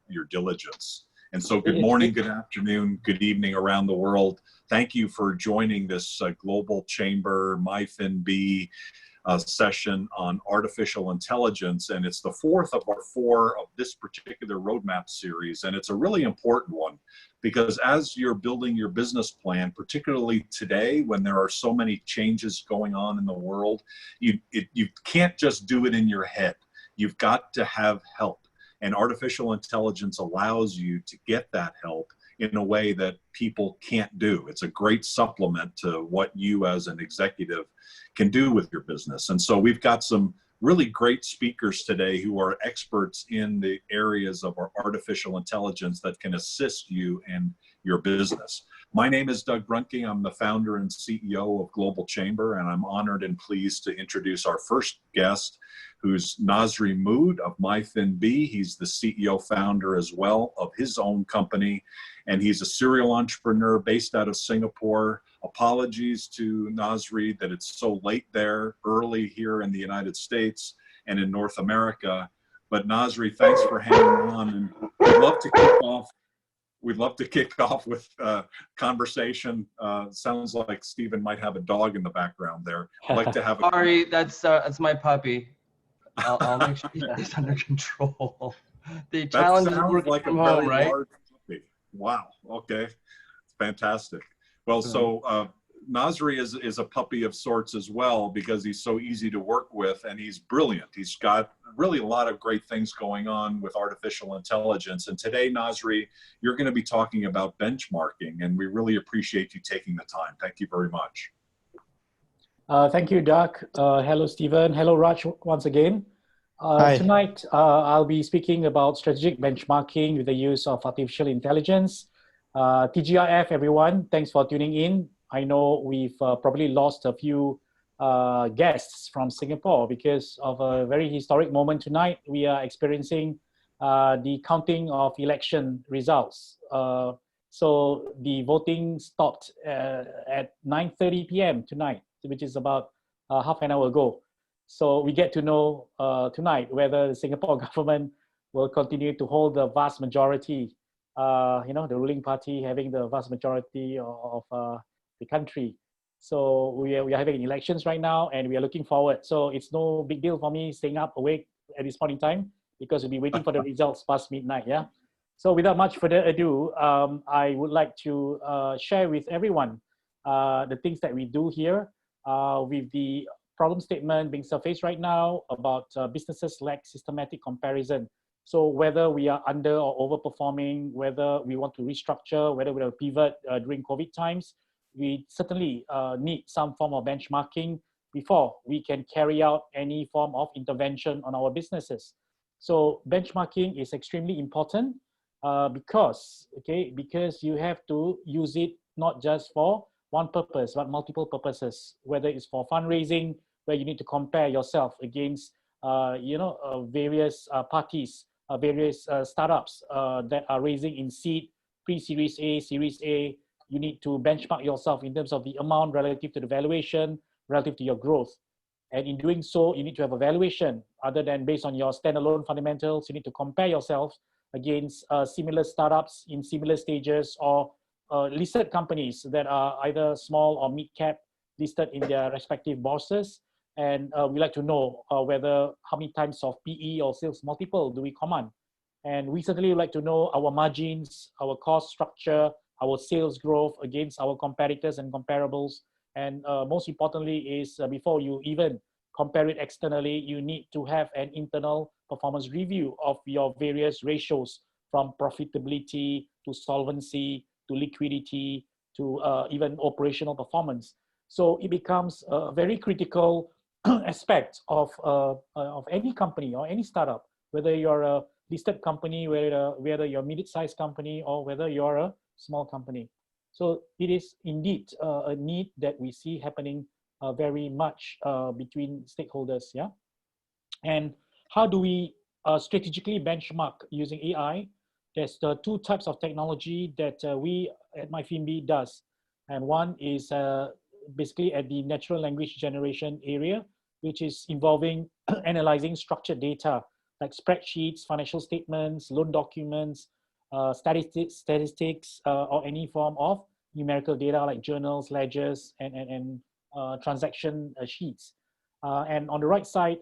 your diligence. And so good morning, good afternoon, good evening around the world. Thank you for joining this Global Chamber MyFinB session on artificial intelligence. And it's the fourth of our four of this particular roadmap series. And it's a really important one because as you're building your business plan, particularly today when there are so many changes going on in the world, you can't just do it in your head. You've got to have help. And artificial intelligence allows you to get that help in a way that people can't do. It's a great supplement to what you as an executive can do with your business. And so we've got some really great speakers today who are experts in the areas of our artificial intelligence that can assist you in your business. My name is Doug Bruhnke. I'm the founder and CEO of Global Chamber, and I'm honored and pleased to introduce our first guest, who's Nazri of MyFinB. He's the CEO founder as well of his own company, and he's a serial entrepreneur based out of Singapore. Apologies to Nazri that it's so late there, early here in the United States and in North America. But Nazri, thanks for hanging on, and we'd love to kick off. We'd love to kick off with conversation. Sounds like Stephen might have a dog in the background there. I'd like to have a Sorry, that's my puppy. I'll make sure he's under control. The challenge is working like from a home, very right? large puppy. Wow. Okay. Fantastic. Well, so Nazri is a puppy of sorts as well because he's so easy to work with and he's brilliant. He's got really a lot of great things going on with artificial intelligence. And today, Nazri, you're going to be talking about benchmarking, and we really appreciate you taking the time. Thank you very much. Thank you, Doug. Hello, Stephen. Hello, Raj, once again. Hi. Tonight, I'll be speaking about strategic benchmarking with the use of artificial intelligence. TGIF, everyone. Thanks for tuning in. I know we've probably lost a few guests from Singapore because of a very historic moment tonight. We are experiencing the counting of election results. So the voting stopped at 9:30 p.m. tonight, which is about half an hour ago. So we get to know tonight whether the Singapore government will continue to hold the vast majority, the ruling party having the vast majority of the country. So we are having elections right now, and we are looking forward. So it's no big deal for me staying up awake at this point in time because we'll be waiting for the results past midnight. Yeah. So without much further ado, I would like to share with everyone the things that we do here with the problem statement being surfaced right now about businesses lack systematic comparison. So whether we are under or overperforming, whether we want to restructure, whether we will pivot during COVID times, we certainly need some form of benchmarking before we can carry out any form of intervention on our businesses. So benchmarking is extremely important because you have to use it not just for one purpose, but multiple purposes, whether it's for fundraising, where you need to compare yourself against various parties, various startups that are raising in seed, pre-series A, series A. You need to benchmark yourself in terms of the amount relative to the valuation, relative to your growth. And in doing so, you need to have a valuation other than based on your standalone fundamentals. You need to compare yourself against similar startups in similar stages or listed companies that are either small or mid-cap listed in their respective bourses. And we like to know whether how many times of PE or sales multiple do we command. And we certainly like to know our margins, our cost structure, our sales growth against our competitors and comparables. And most importantly is before you even compare it externally, you need to have an internal performance review of your various ratios from profitability to solvency to liquidity to even operational performance. So it becomes a very critical aspect of any company or any startup, whether you're a listed company, whether you're a mid-sized company, or whether you're a small company. So it is indeed a need that we see happening very much between stakeholders. Yeah. And how do we strategically benchmark using AI? There's two types of technology that we at MyFinB does. And one is basically at the natural language generation area, which is involving analyzing structured data like spreadsheets, financial statements, loan documents, statistics, or any form of numerical data like journals, ledgers, and transaction sheets. And on the right side,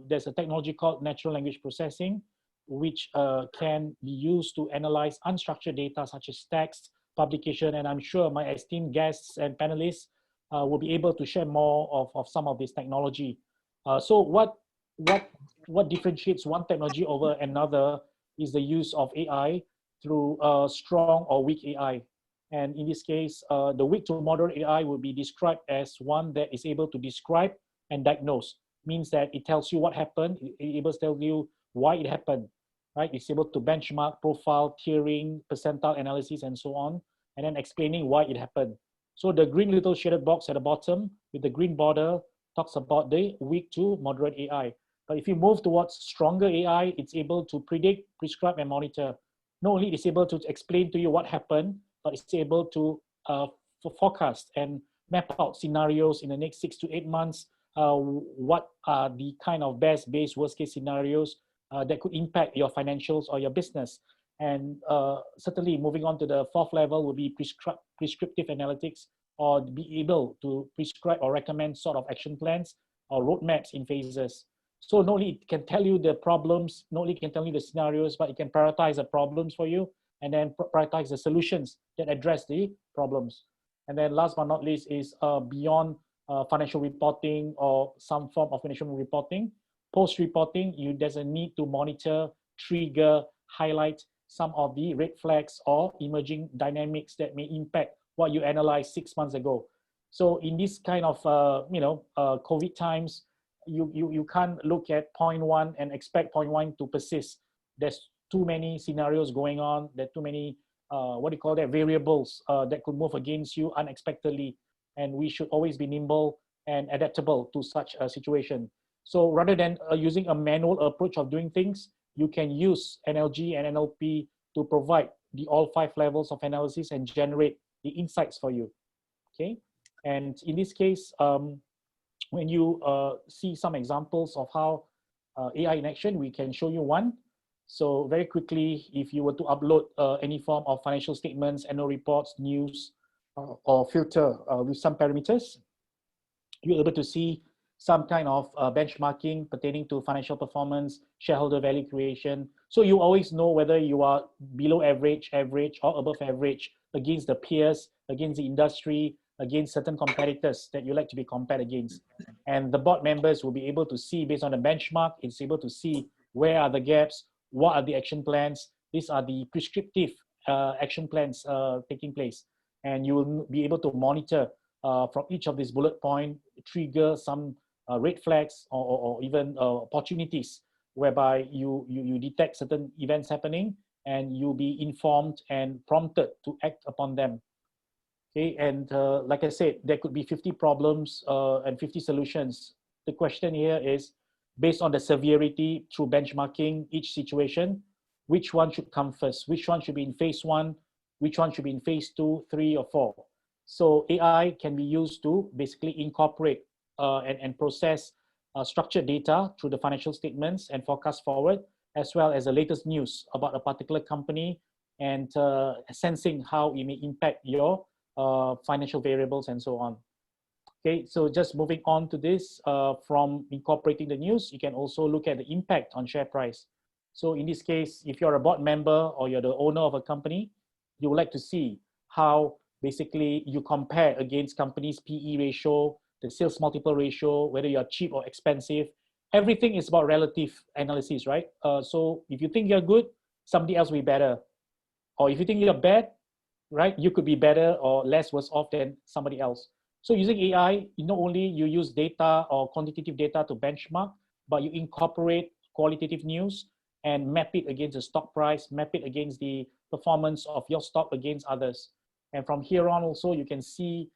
there's a technology called natural language processing, which can be used to analyze unstructured data such as text, publication, and I'm sure my esteemed guests and panelists will be able to share more of some of this technology. So what differentiates one technology over another is the use of AI through strong or weak AI. And in this case, the weak to moderate AI will be described as one that is able to describe and diagnose. Means that it tells you what happened, it able to tell you why it happened, right? It's able to benchmark, profile, tiering, percentile analysis, and so on, and then explaining why it happened. So the green little shaded box at the bottom with the green border talks about the weak to moderate AI. But if you move towards stronger AI, it's able to predict, prescribe, and monitor. Not only is it able to explain to you what happened, but it's able to forecast and map out scenarios in the next 6 to 8 months. What are the kind of best, worst case scenarios that could impact your financials or your business. And certainly moving on to the fourth level will be prescriptive analytics, or be able to prescribe or recommend sort of action plans or roadmaps in phases. So not only it can tell you the problems, not only can tell you the scenarios, but it can prioritize the problems for you and then prioritize the solutions that address the problems. And then last but not least is beyond financial reporting or some form of financial reporting. Post-reporting, there's a need to monitor, trigger, highlight some of the red flags or emerging dynamics that may impact what you analyzed 6 months ago. So in this kind of COVID times, you can't look at point one and expect point one to persist. There's too many scenarios going on. There are too many variables that could move against you unexpectedly, and we should always be nimble and adaptable to such a situation. So rather than using a manual approach of doing things, you can use NLG and NLP to provide all 5 levels of analysis and generate the insights for you. Okay, and in this case, when you see some examples of how AI in action, we can show you one. So very quickly, if you were to upload any form of financial statements, annual reports, news, or filter with some parameters, you're able to see some kind of benchmarking pertaining to financial performance, shareholder value creation. So you always know whether you are below average, or above average against the peers, against the industry, against certain competitors that you like to be compared against. And the board members will be able to see, based on the benchmark, it's able to see where are the gaps, what are the action plans. These are the prescriptive action plans taking place. And you will be able to monitor from each of these bullet points, trigger some red flags or even opportunities whereby you detect certain events happening and you'll be informed and prompted to act upon them. Okay, and like I said, there could be 50 problems and 50 solutions. The question here is, based on the severity through benchmarking each situation, which one should come first? Which one should be in phase 1? Which one should be in phase 2, 3, or 4? So AI can be used to basically incorporate and process structured data through the financial statements and forecast forward, as well as the latest news about a particular company and sensing how it may impact your financial variables and so on. Okay, so just moving on to this, from incorporating the news, you can also look at the impact on share price. So in this case, if you're a board member or you're the owner of a company, you would like to see how basically you compare against companies' PE ratio, the sales multiple ratio, whether you're cheap or expensive. Everything is about relative analysis, right? So if you think you're good, somebody else will be better. Or if you think you're bad, right, you could be better or less worse off than somebody else. So using AI, not only you use data or quantitative data to benchmark, but you incorporate qualitative news and map it against the stock price, map it against the performance of your stock against others. And from here on also, you can see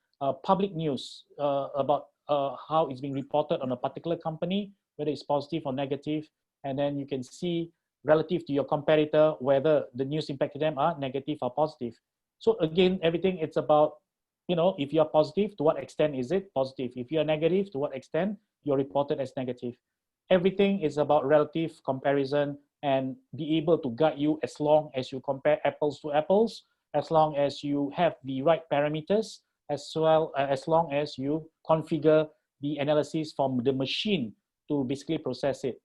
public news about how it's being reported on a particular company, whether it's positive or negative. And then you can see relative to your competitor, whether the news impacted them are negative or positive. So again, everything it's about, if you're positive, to what extent is it positive? If you're negative, to what extent you're reported as negative? Everything is about relative comparison and be able to guide you as long as you compare apples to apples, as long as you have the right parameters, as well as long as you configure the analysis from the machine to basically process it.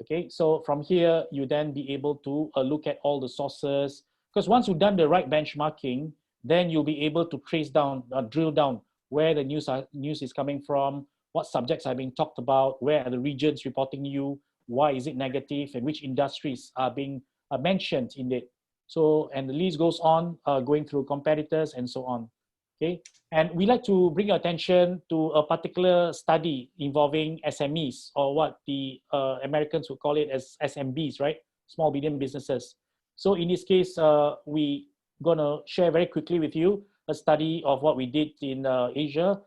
Okay, so from here, you then be able to look at all the sources, because once you've done the right benchmarking, then you'll be able to trace down, drill down where the news is coming from, what subjects are being talked about, where are the regions reporting you, why is it negative, and which industries are being mentioned in it. So, and the list goes on, going through competitors and so on. Okay, and we like to bring your attention to a particular study involving SMEs, or what the Americans would call it as SMBs, right? Small, medium businesses. So in this case, we gonna share very quickly with you a study of what we did in Asia,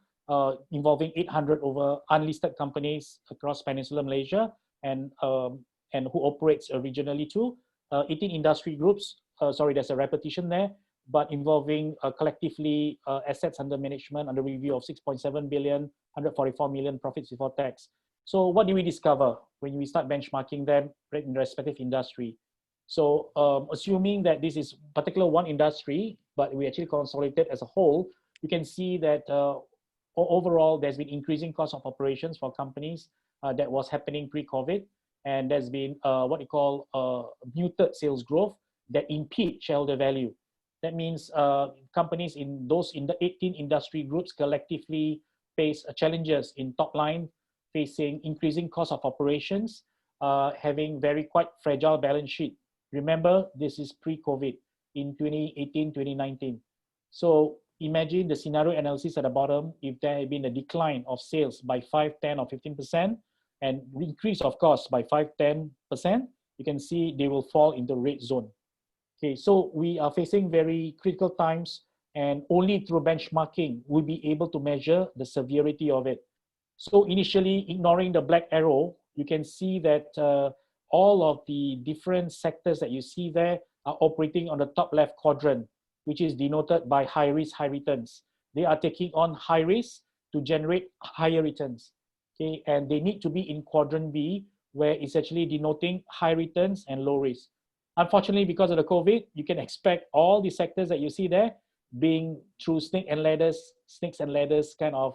involving 800 over unlisted companies across Peninsular Malaysia, and who operates regionally too. 18 industry groups. Sorry, there's a repetition there, but involving collectively assets under management under review of 6.7 billion, 144 million profits before tax. So what do we discover when we start benchmarking them in the respective industry? So assuming that this is particular one industry, but we actually consolidated as a whole, you can see that overall there's been increasing cost of operations for companies that was happening pre-COVID, and there's been what we call muted sales growth that impede shareholder value. That means companies in the 18 industry groups collectively face challenges in top line, facing increasing cost of operations, having very quite fragile balance sheet. Remember, this is pre-COVID in 2018, 2019. So imagine the scenario analysis at the bottom. If there had been a decline of sales by 5, 10, or 15%, and increase of cost by 5, 10%, you can see they will fall into red zone. Okay, so we are facing very critical times, and only through benchmarking we'll be able to measure the severity of it. So initially, ignoring the black arrow, you can see that all of the different sectors that you see there are operating on the top left quadrant, which is denoted by high risk, high returns. They are taking on high risk to generate higher returns. Okay, and they need to be in quadrant B, where it's actually denoting high returns and low risk. Unfortunately, because of the COVID, you can expect all the sectors that you see there being through snakes and ladders kind of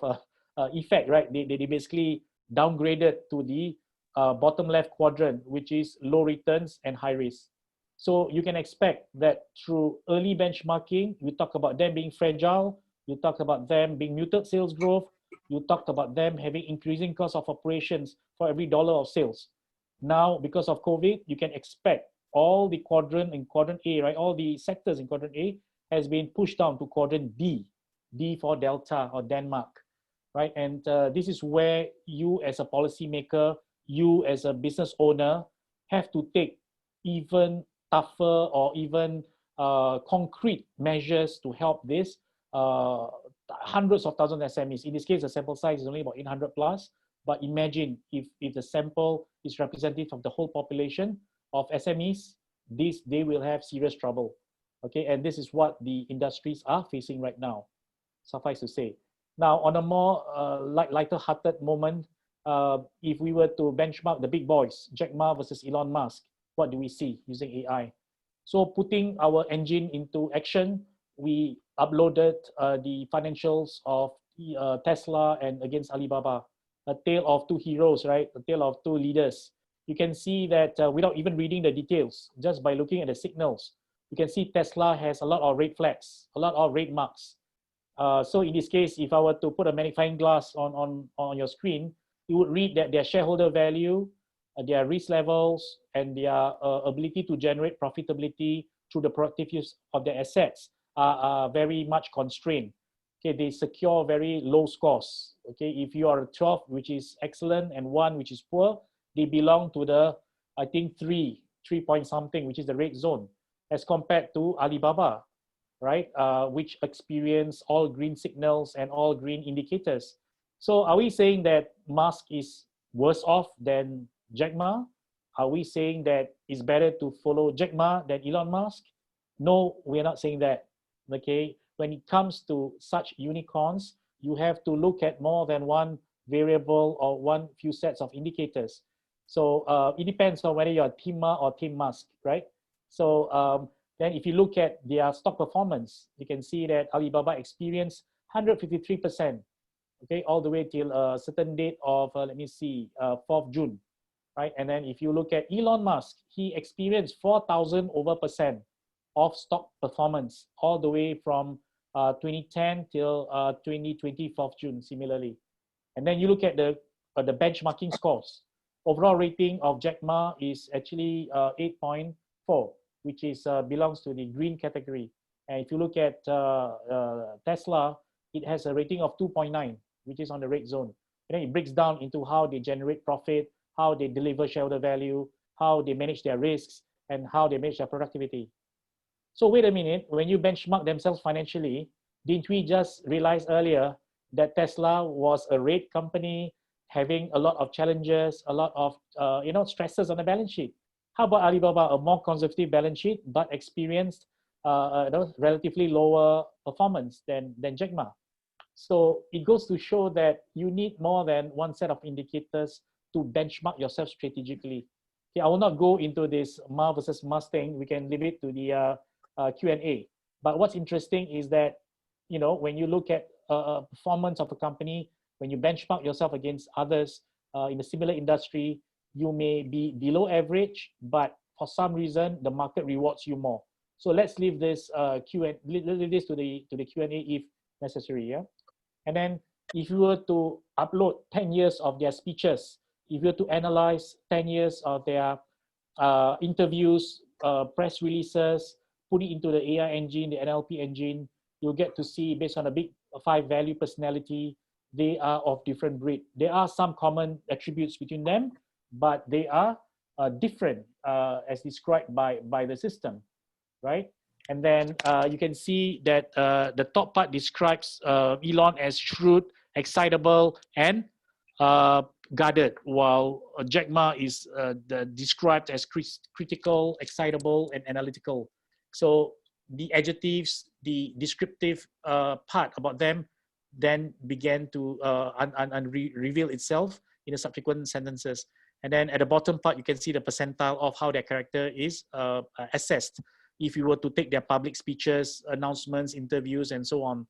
effect, right? They basically downgraded to the bottom left quadrant, which is low returns and high risk. So you can expect that through early benchmarking, we talk about them being fragile, you talk about them being muted sales growth, you talked about them having increasing cost of operations for every dollar of sales. Now, because of COVID, you can expect all the quadrant in quadrant A, right? All the sectors in quadrant A has been pushed down to quadrant D, D for Delta or Denmark, right? And this is where you as a policymaker, you as a business owner have to take even tougher or even concrete measures to help this hundreds of thousands of SMEs. In this case, the sample size is only about 800 plus, but imagine if the sample is representative of the whole population of SMEs, they will have serious trouble. Okay, and this is what the industries are facing right now, suffice to say. Now, on a more lighter-hearted moment, if we were to benchmark the big boys, Jack Ma versus Elon Musk, what do we see using AI? So putting our engine into action, we uploaded the financials of Tesla and against Alibaba, a tale of two heroes, right? A tale of two leaders. You can see that without even reading the details, just by looking at the signals, you can see Tesla has a lot of red flags, a lot of red marks. So in this case, if I were to put a magnifying glass on your screen, you would read that their shareholder value, their risk levels, and their ability to generate profitability through the productive use of their assets are very much constrained. Okay, they secure very low scores. Okay, if you are a 12, which is excellent, and 1, which is poor, they belong to the, I think, 3 point something, which is the red zone, as compared to Alibaba, right? Which experience all green signals and all green indicators. So are we saying that Musk is worse off than Jack Ma? Are we saying that it's better to follow Jack Ma than Elon Musk? No, we're not saying that. Okay, when it comes to such unicorns, you have to look at more than one variable or one few sets of indicators. So it depends on whether you're a teamer or team mask, right? So then if you look at their stock performance, you can see that Alibaba experienced 153%, okay, all the way till a certain date of, let me see, 4th June, right? And then if you look at Elon Musk, he experienced 4,000% of stock performance all the way from 2010 till 2020, 4th June, similarly. And then you look at the benchmarking scores. Overall rating of Jack Ma is actually 8.4, which is belongs to the green category. And if you look at Tesla, it has a rating of 2.9, which is on the red zone. And then it breaks down into how they generate profit, how they deliver shareholder value, how they manage their risks, and how they manage their productivity. So wait a minute, when you benchmark themselves financially, didn't we just realize earlier that Tesla was a red company having a lot of challenges, a lot of stresses on the balance sheet? How about Alibaba, a more conservative balance sheet, but experienced relatively lower performance than Jack Ma? So it goes to show that you need more than one set of indicators to benchmark yourself strategically. Okay, I will not go into this Ma versus Mustang. We can leave it to the Q&A. But what's interesting is that, when you look at performance of a company, when you benchmark yourself against others in a similar industry, you may be below average, but for some reason the market rewards you more. So let's leave this leave this to the Q&A if necessary. Yeah. And then if you were to upload 10 years of their speeches, if you were to analyze 10 years of their interviews, press releases, put it into the AI engine, the NLP engine, you'll get to see, based on a big 5 value personality, they are of different breed. There are some common attributes between them, but they are different as described by the system, right? And then you can see that the top part describes Elon as shrewd, excitable, and guarded, while Jack Ma is described as critical, excitable, and analytical. So the adjectives, the descriptive part about them then began to reveal itself in the subsequent sentences. And then at the bottom part, you can see the percentile of how their character is assessed if you were to take their public speeches, announcements, interviews, and so on,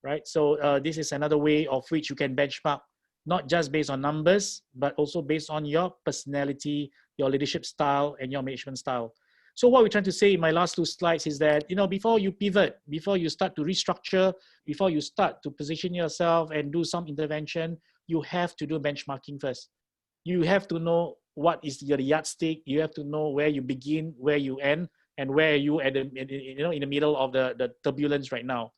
right? So this is another way of which you can benchmark, not just based on numbers, but also based on your personality, your leadership style, and your management style. So what we're trying to say in my last 2 slides is that, before you pivot, before you start to restructure, before you start to position yourself and do some intervention, you have to do benchmarking first. You have to know what is your yardstick. You have to know where you begin, where you end, and where are you at in the middle of the turbulence right now,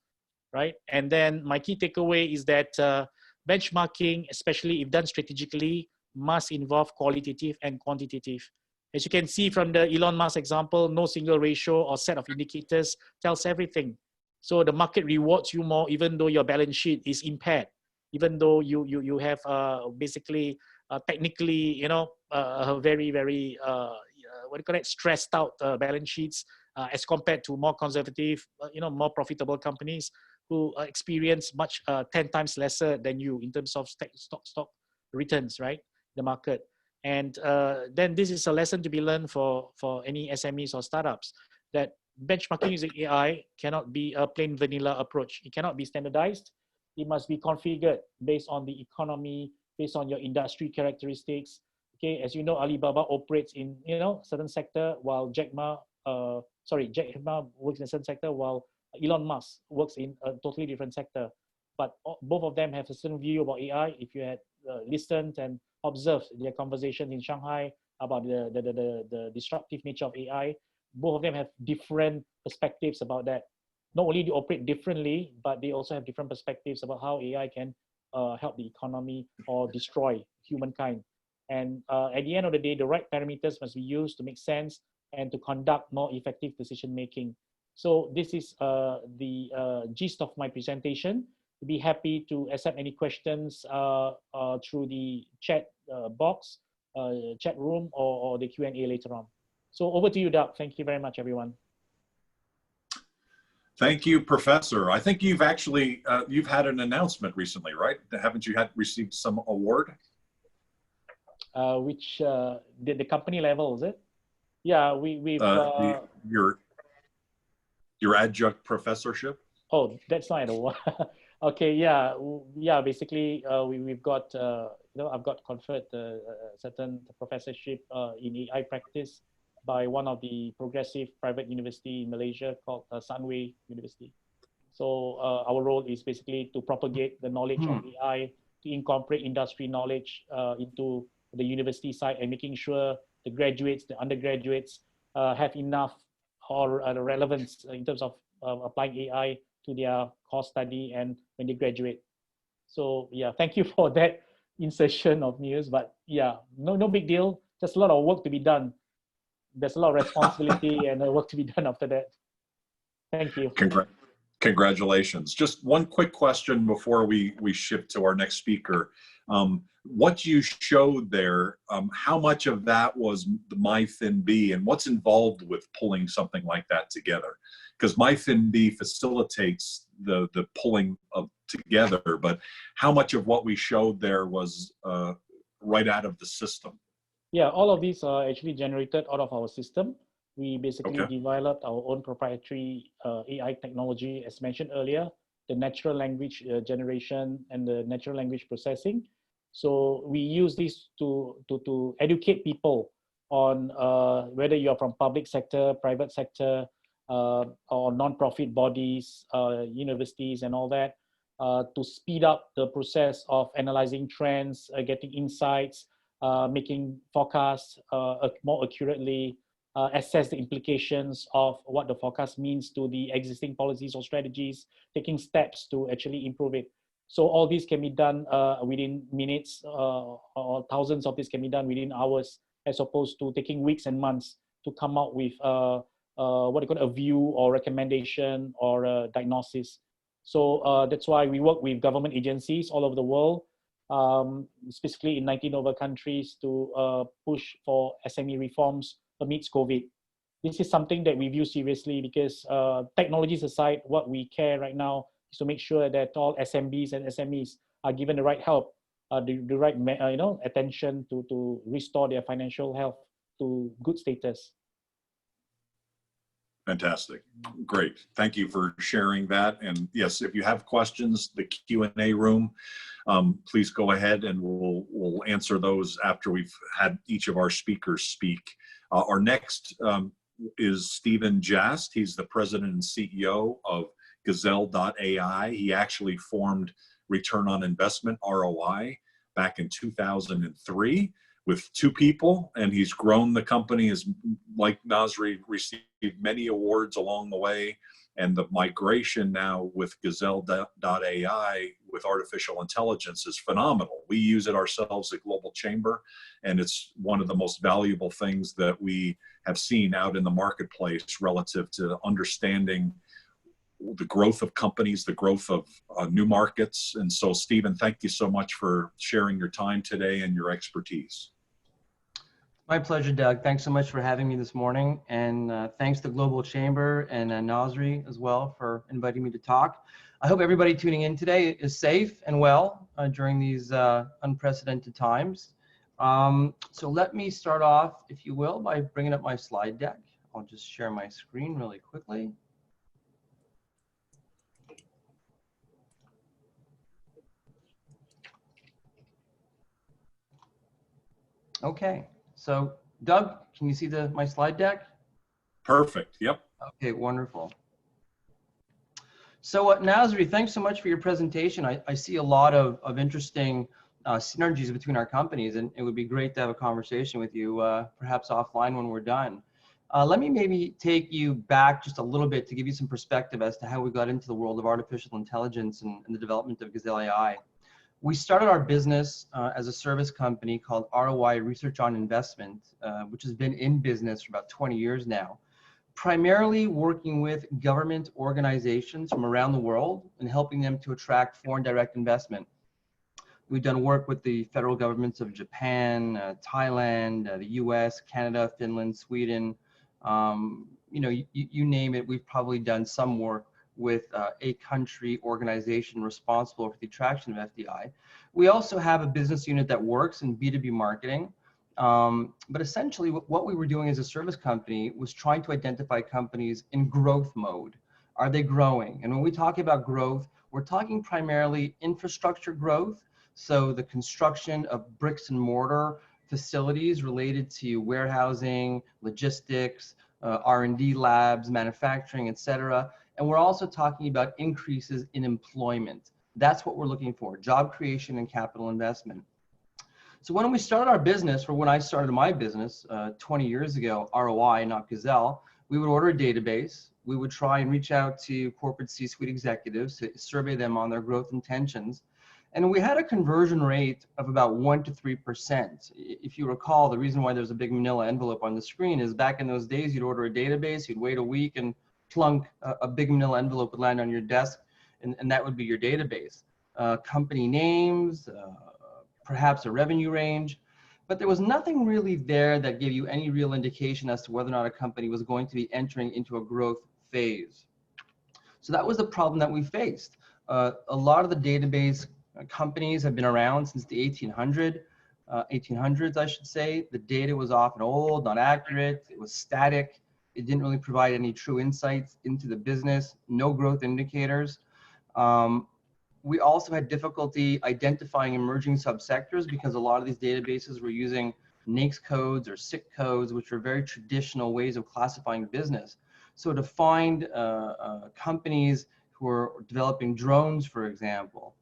right? And then my key takeaway is that benchmarking, especially if done strategically, must involve qualitative and quantitative. As you can see from the Elon Musk example, no single ratio or set of indicators tells everything. So the market rewards you more, even though your balance sheet is impaired, even though you have basically technically, very, very stressed out balance sheets as compared to more conservative, more profitable companies who experience much 10 times lesser than you in terms of stock returns, right? The market. And then this is a lesson to be learned for any SMEs or startups, that benchmarking using AI cannot be a plain vanilla approach. It cannot be standardized. It must be configured based on the economy, based on your industry characteristics. Okay, as you know, Alibaba operates in certain sector, while Jack Ma works in a certain sector, while Elon Musk works in a totally different sector. But both of them have a certain view about AI. If you had listened and observed their conversations in Shanghai about the disruptive nature of AI, both of them have different perspectives about that. Not only do they operate differently, but they also have different perspectives about how AI can help the economy or destroy humankind. And at the end of the day, the right parameters must be used to make sense and to conduct more effective decision making. So this is the gist of my presentation. I'd be happy to accept any questions through the chat box, chat room, or the Q&A later on. So over to you, Doug. Thank you very much, everyone. Thank you, Professor. I think you've actually, you've had an announcement recently, right? Haven't you received some award? Which the company level, is it? Yeah, we've your adjunct professorship. Oh, that's not an award. Okay, yeah. Basically, we've got I've got conferred a certain professorship in AI practice by one of the progressive private university in Malaysia called Sunway University. So our role is basically to propagate the knowledge of AI, to incorporate industry knowledge into the university side, and making sure the graduates, the undergraduates, have enough or relevance in terms of applying AI to their course study and when they graduate. So yeah, thank you for that insertion of news. But yeah, no big deal. Just a lot of work to be done. There's a lot of responsibility and work to be done after that. Thank you. Congratulations. Just one quick question before we shift to our next speaker. What you showed there, how much of that was the MyFinB, and what's involved with pulling something like that together? Because MyFinB facilitates the pulling of together, but how much of what we showed there was right out of the system? Yeah, all of these are actually generated out of our system. We basically developed our own proprietary AI technology, as mentioned earlier, the natural language generation and the natural language processing. So we use this to educate people on whether you're from public sector, private sector, or non-profit bodies, universities and all that, to speed up the process of analyzing trends, getting insights, making forecasts more accurately, assess the implications of what the forecast means to the existing policies or strategies, taking steps to actually improve it. So all this can be done within minutes, or thousands of this can be done within hours, as opposed to taking weeks and months to come out with what you call a view or recommendation or a diagnosis. So that's why we work with government agencies all over the world, specifically in 19 over countries, to push for SME reforms amidst COVID. This is something that we view seriously because technologies aside, what we care right now is to make sure that all SMBs and SMEs are given the right help, the right attention to restore their financial health to good status. Fantastic. Great. Thank you for sharing that. And yes, if you have questions, the Q&A room, please go ahead and we'll answer those after we've had each of our speakers speak. Our next is Stephen Jast. He's the president and CEO of Gazelle.AI. He actually formed Return on Investment, ROI, back in 2003 with 2 people, and he's grown the company. As like Nazri, received many awards along the way, and the migration now with Gazelle.AI with artificial intelligence is phenomenal. We use it ourselves at Global Chamber, and it's one of the most valuable things that we have seen out in the marketplace relative to understanding the growth of companies, the growth of new markets. And so, Stephen, thank you so much for sharing your time today and your expertise. My pleasure, Doug. Thanks so much for having me this morning. And thanks to Global Chamber and Nazri as well for inviting me to talk. I hope everybody tuning in today is safe and well during these unprecedented times. So let me start off, if you will, by bringing up my slide deck. I'll just share my screen really quickly. Okay. So, Doug, can you see my slide deck? Perfect. Yep. Okay, wonderful. So, Nazri, thanks so much for your presentation. I see a lot of interesting synergies between our companies, and it would be great to have a conversation with you, perhaps offline when we're done. Let me maybe take you back just a little bit to give you some perspective as to how we got into the world of artificial intelligence and the development of Gazelle.AI. We started our business as a service company called ROI Research on Investment, which has been in business for about 20 years now, primarily working with government organizations from around the world and helping them to attract foreign direct investment. We've done work with the federal governments of Japan, Thailand, the US, Canada, Finland, Sweden. You know, you name it, we've probably done some work with a country organization responsible for the attraction of FDI. We also have a business unit that works in B2B marketing. But essentially what we were doing as a service company was trying to identify companies in growth mode. Are they growing? And when we talk about growth, we're talking primarily infrastructure growth. So the construction of bricks and mortar facilities related to warehousing, logistics, R&D labs, manufacturing, et cetera. And we're also talking about increases in employment. That's what we're looking for, job creation and capital investment. So when we started our business, or when I started my business 20 years ago, ROI, not Gazelle, we would order a database. We would try and reach out to corporate C-suite executives to survey them on their growth intentions. And we had a conversion rate of about 1 to 3%. If you recall, the reason why there's a big manila envelope on the screen is back in those days, you'd order a database, you'd wait a week, and plunk, a big manila envelope would land on your desk, and that would be your database. Company names, perhaps a revenue range, but there was nothing really there that gave you any real indication as to whether or not a company was going to be entering into a growth phase. So that was the problem that we faced. A lot of the database companies have been around since the 1800s, I should say. The data was often old, not accurate, it was static. It didn't really provide any true insights into the business, no growth indicators. We also had difficulty identifying emerging subsectors because a lot of these databases were using NAICS codes or SIC codes, which are very traditional ways of classifying business. So to find companies who are developing drones, for example,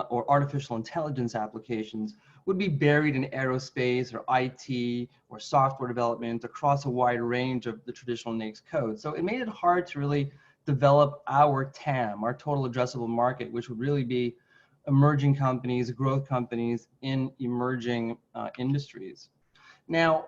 or artificial intelligence applications would be buried in aerospace or IT or software development across a wide range of the traditional NAICS codes. So it made it hard to really develop our TAM, our total addressable market, which would really be emerging companies, growth companies in emerging industries. Now,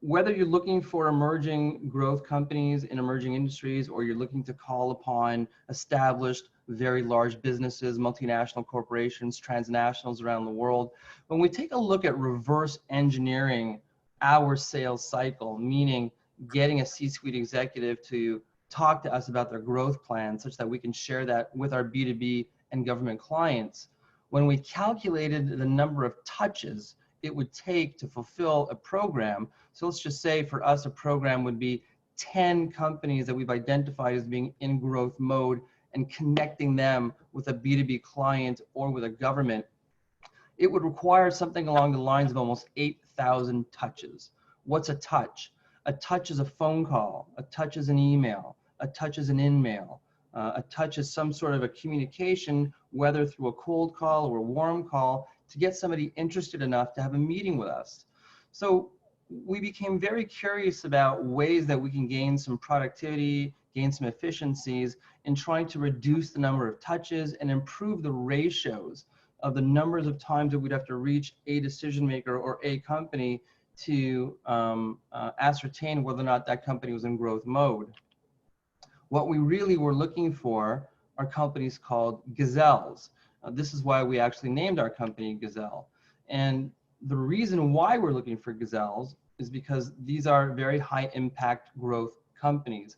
whether you're looking for emerging growth companies in emerging industries, or you're looking to call upon established, very large businesses, multinational corporations, transnationals around the world, when we take a look at reverse engineering our sales cycle, meaning getting a C-suite executive to talk to us about their growth plan such that we can share that with our B2B and government clients, when we calculated the number of touches it would take to fulfill a program. So let's just say for us, a program would be 10 companies that we've identified as being in growth mode and connecting them with a B2B client or with a government. It would require something along the lines of almost 8,000 touches. What's a touch? A touch is a phone call. A touch is an email. A touch is an in-mail. A touch is some sort of a communication, whether through a cold call or a warm call, to get somebody interested enough to have a meeting with us. So we became very curious about ways that we can gain some productivity, gain some efficiencies in trying to reduce the number of touches and improve the ratios of the numbers of times that we'd have to reach a decision maker or a company to ascertain whether or not that company was in growth mode. What we really were looking for are companies called gazelles. This is why we actually named our company Gazelle. And the reason why we're looking for gazelles is because these are very high impact growth companies.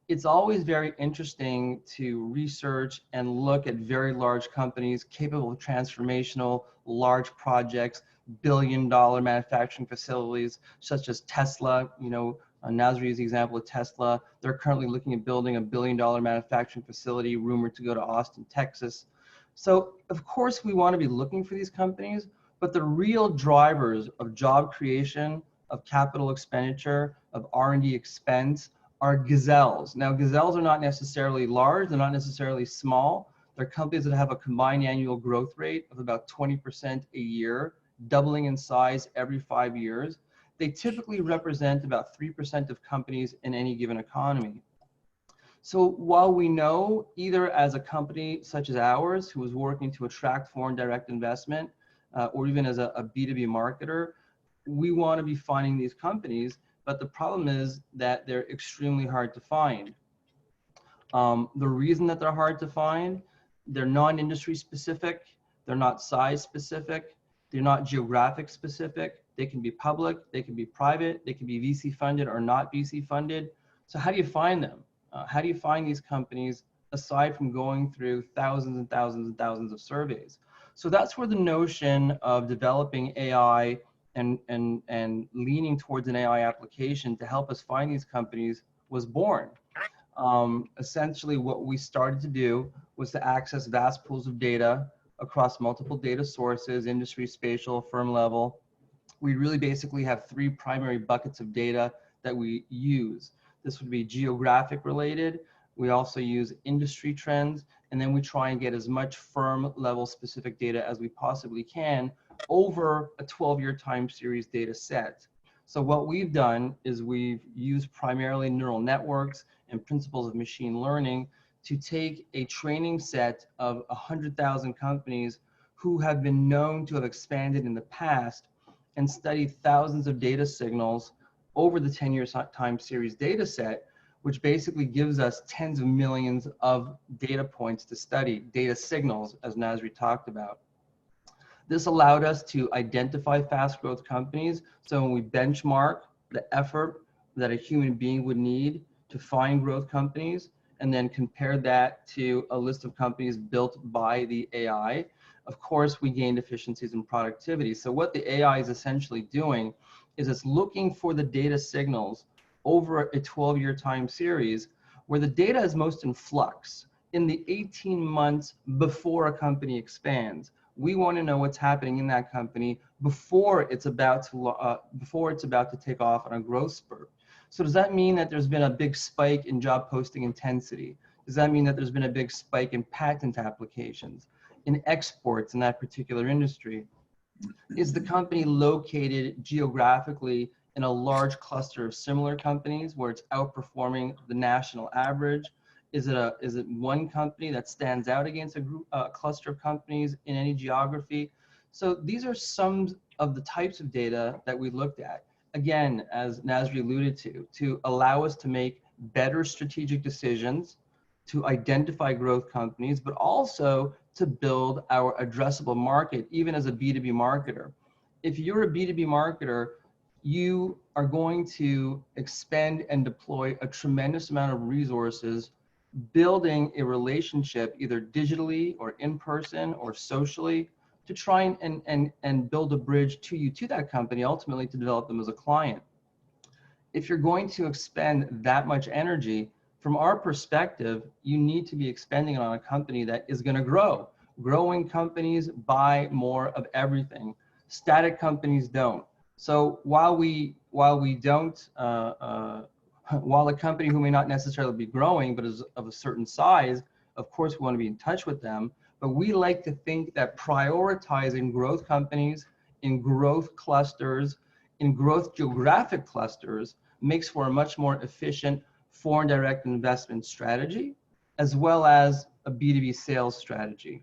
It's always very interesting to research and look at very large companies capable of transformational, large projects, billion-dollar manufacturing facilities, such as Tesla. You know, Nazri is the example of Tesla. They're currently looking at building a billion-dollar manufacturing facility, rumored to go to Austin, Texas. So of course we want to be looking for these companies, but the real drivers of job creation, of capital expenditure, of R&D expense are gazelles. Now, gazelles are not necessarily large, they're not necessarily small. They're companies that have a combined annual growth rate of about 20% a year, doubling in size every 5 years. They typically represent about 3% of companies in any given economy. So while we know, either as a company such as ours, who is working to attract foreign direct investment, or even as a B2B marketer, we want to be finding these companies, but the problem is that they're extremely hard to find. The reason that they're hard to find, they're non-industry specific, they're not size specific, they're not geographic specific, they can be public, they can be private, they can be VC funded or not VC funded. So how do you find them? How do you find these companies aside from going through thousands and thousands and thousands of surveys? So that's where the notion of developing AI and leaning towards an AI application to help us find these companies was born. Essentially, what we started to do was to access vast pools of data across multiple data sources, industry, spatial, firm level. We really basically have three primary buckets of data that we use. This would be geographic related. We also use industry trends, and then we try and get as much firm level specific data as we possibly can over a 12-year time series data set. So what we've done is we've used primarily neural networks and principles of machine learning to take a training set of 100,000 companies who have been known to have expanded in the past and study thousands of data signals over the 10-year time series data set, which basically gives us tens of millions of data points to study, data signals, as Nazri talked about. This allowed us to identify fast growth companies. So when we benchmark the effort that a human being would need to find growth companies, and then compare that to a list of companies built by the AI, of course, we gained efficiencies in productivity. So what the AI is essentially doing is it's looking for the data signals over a 12-year time series where the data is most in flux in the 18 months before a company expands. We want to know what's happening in that company before it's about to take off on a growth spurt. So does that mean that there's been a big spike in job posting intensity? Does that mean that there's been a big spike in patent applications, in exports in that particular industry? Is the company located geographically in a large cluster of similar companies where it's outperforming the national average? Is it one company that stands out against a cluster of companies in any geography? So these are some of the types of data that we looked at. Again, as Nazri alluded to allow us to make better strategic decisions, to identify growth companies, but also to build our addressable market, even as a B2B marketer. If you're a B2B marketer, you are going to expend and deploy a tremendous amount of resources building a relationship either digitally or in person or socially to try and build a bridge to that company, ultimately to develop them as a client. If you're going to expend that much energy, from our perspective, you need to be expending it on a company that is going to grow. Growing companies buy more of everything. Static companies don't. So while a company who may not necessarily be growing, but is of a certain size, of course, we want to be in touch with them. But we like to think that prioritizing growth companies in growth clusters, in growth geographic clusters, makes for a much more efficient foreign direct investment strategy, as well as a B2B sales strategy.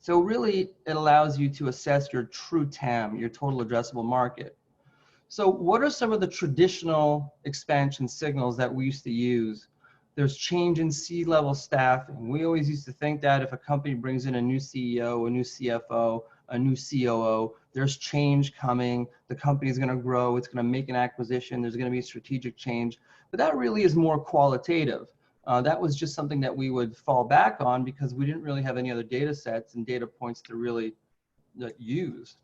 So really, it allows you to assess your true TAM, your total addressable market. So what are some of the traditional expansion signals that we used to use? There's change in C-level staffing. We always used to think that if a company brings in a new CEO, a new CFO, a new COO, there's change coming, the company is going to grow, it's going to make an acquisition, there's going to be strategic change. But that really is more qualitative. That was just something that we would fall back on because we didn't really have any other data sets and data points to really use.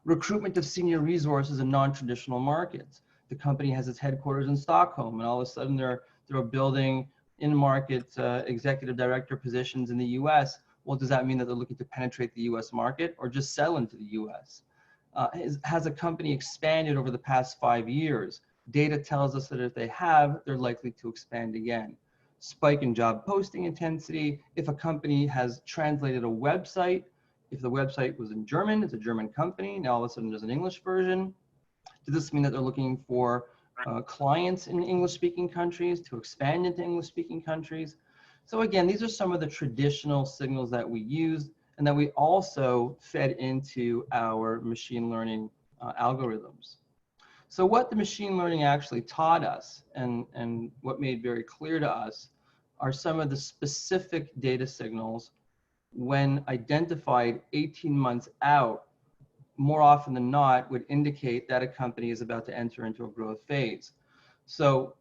Recruitment of senior resources in non-traditional markets. The company has its headquarters in Stockholm, and all of a sudden they're building in-market executive director positions in the US. Well, does that mean that they're looking to penetrate the US market or just sell into the US? Has a company expanded over the past 5 years? Data tells us that if they have, they're likely to expand again. Spike in job posting intensity. If a company has translated a website, if the website was in German, it's a German company, now all of a sudden there's an English version. Does this mean that they're looking for clients in English-speaking countries to expand into English-speaking countries? So again, these are some of the traditional signals that we used and that we also fed into our machine learning algorithms. So what the machine learning actually taught us and what made very clear to us are some of the specific data signals when identified 18 months out, more often than not, would indicate that a company is about to enter into a growth phase. So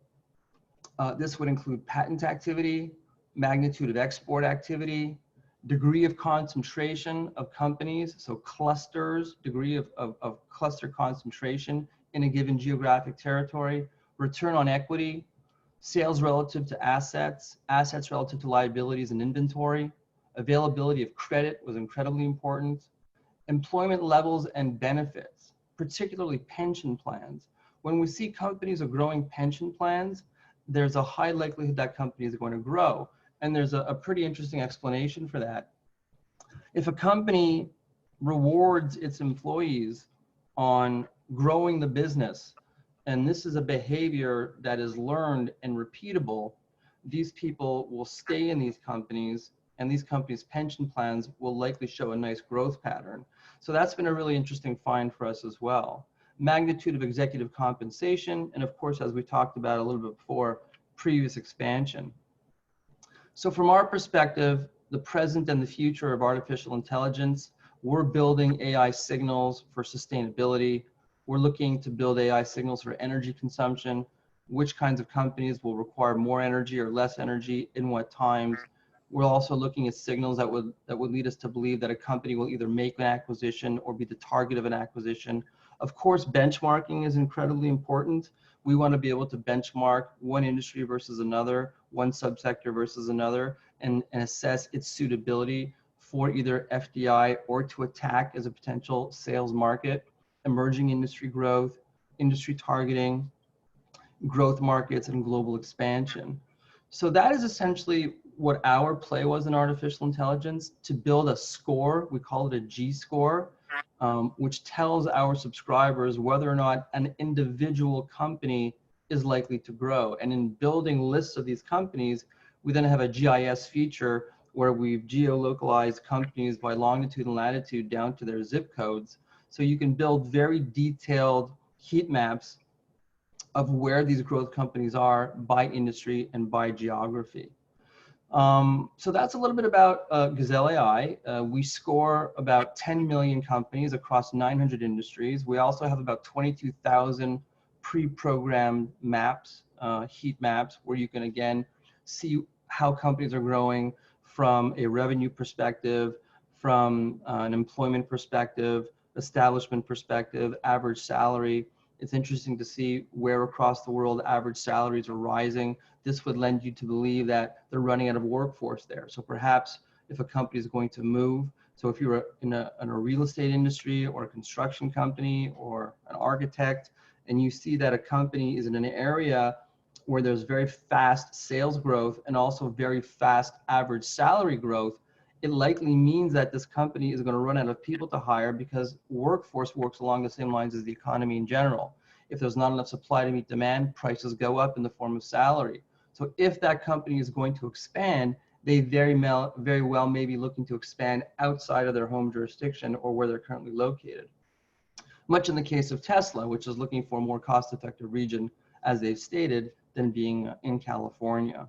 This would include patent activity, magnitude of export activity, degree of concentration of companies, so clusters, degree of cluster concentration in a given geographic territory, return on equity, sales relative to assets, assets relative to liabilities and inventory, availability of credit was incredibly important, employment levels and benefits, particularly pension plans. When we see companies are growing pension plans, there's a high likelihood that company is going to grow. And there's a pretty interesting explanation for that. If a company rewards its employees on growing the business, and this is a behavior that is learned and repeatable, these people will stay in these companies, and these companies' pension plans will likely show a nice growth pattern. So that's been a really interesting find for us as well. Magnitude of executive compensation, and of course, as we talked about a little bit before, previous expansion. So from our perspective, the present and the future of artificial intelligence, we're building AI signals for sustainability. We're looking to build AI signals for energy consumption, which kinds of companies will require more energy or less energy, in what times. We're also looking at signals that would lead us to believe that a company will either make an acquisition or be the target of an acquisition. Of course, benchmarking is incredibly important. We want to be able to benchmark one industry versus another, one subsector versus another, and assess its suitability for either FDI or to attack as a potential sales market, emerging industry growth, industry targeting, growth markets, and global expansion. So that is essentially what our play was in artificial intelligence, to build a score. We call it a G-score, which tells our subscribers whether or not an individual company is likely to grow. And in building lists of these companies, we then have a GIS feature where we've geolocalized companies by longitude and latitude down to their zip codes. So you can build very detailed heat maps of where these growth companies are by industry and by geography. So that's a little bit about Gazelle.AI. We score about 10 million companies across 900 industries. We also have about 22,000 pre-programmed maps, heat maps, where you can again see how companies are growing from a revenue perspective, from an employment perspective, establishment perspective, average salary. It's interesting to see where across the world average salaries are rising. This would lend you to believe that they're running out of workforce there. So perhaps if a company is going to move, so if you're in a real estate industry or a construction company or an architect, and you see that a company is in an area where there's very fast sales growth and also very fast average salary growth, it likely means that this company is going to run out of people to hire, because workforce works along the same lines as the economy in general. If there's not enough supply to meet demand, prices go up in the form of salary. So if that company is going to expand, they very well may be looking to expand outside of their home jurisdiction or where they're currently located. Much in the case of Tesla, which is looking for a more cost-effective region, as they've stated, than being in California.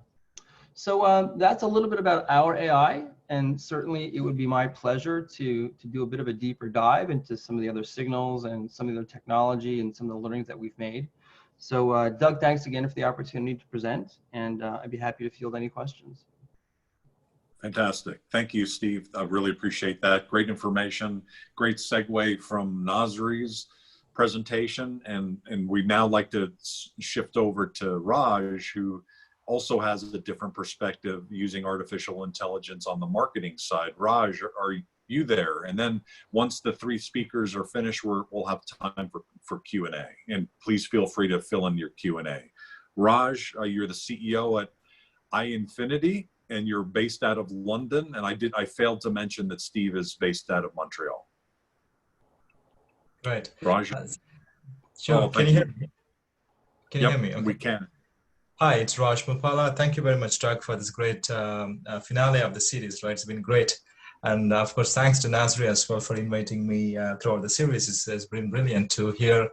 So that's a little bit about our AI, and certainly it would be my pleasure to do a bit of a deeper dive into some of the other signals and some of the technology and some of the learnings that we've made. So Doug, thanks again for the opportunity to present, and I'd be happy to field any questions. Fantastic. Thank you, Steve. I really appreciate that. Great information, great segue from Nazri's presentation. And we'd now like to shift over to Raj, who also has a different perspective using artificial intelligence on the marketing side. Raj, are you there? And then once the three speakers are finished, we'll have time for Q&A. And please feel free to fill in your Q&A. Raj, you're the CEO at AInfinity, and you're based out of London. And I failed to mention that Steve is based out of Montreal. Right. Raj? Sure. Can you hear me? Can you hear me? Okay. We can. Hi, it's Raj Muppala. Thank you very much, Doug, for this great finale of the series, right? It's been great. And of course, thanks to Nazri as well for inviting me throughout the series. It's been brilliant to hear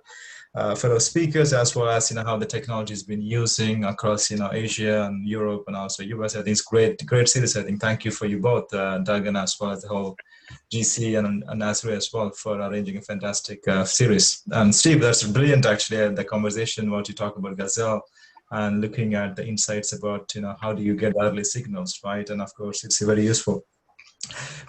fellow speakers, as well as, how the technology has been using across, Asia and Europe and also US. I think it's great series. I think thank you for you both, Doug, and as well as the whole GC and Nazri as well for arranging a fantastic series. And Steve, that's brilliant, actually, the conversation, what you talk about Gazelle. and looking at the insights about, how do you get early signals, right? And of course, it's very useful.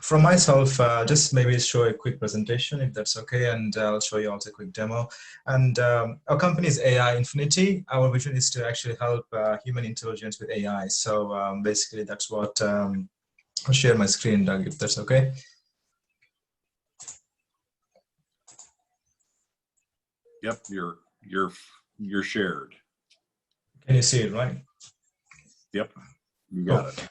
From myself, just maybe show a quick presentation if that's okay, and I'll show you also a quick demo. And our company is AInfinity. Our vision is to actually help human intelligence with AI. So basically, that's what I'll share my screen, Doug, if that's okay. Yep, you're shared. Can you see it, right? Yep, you got it.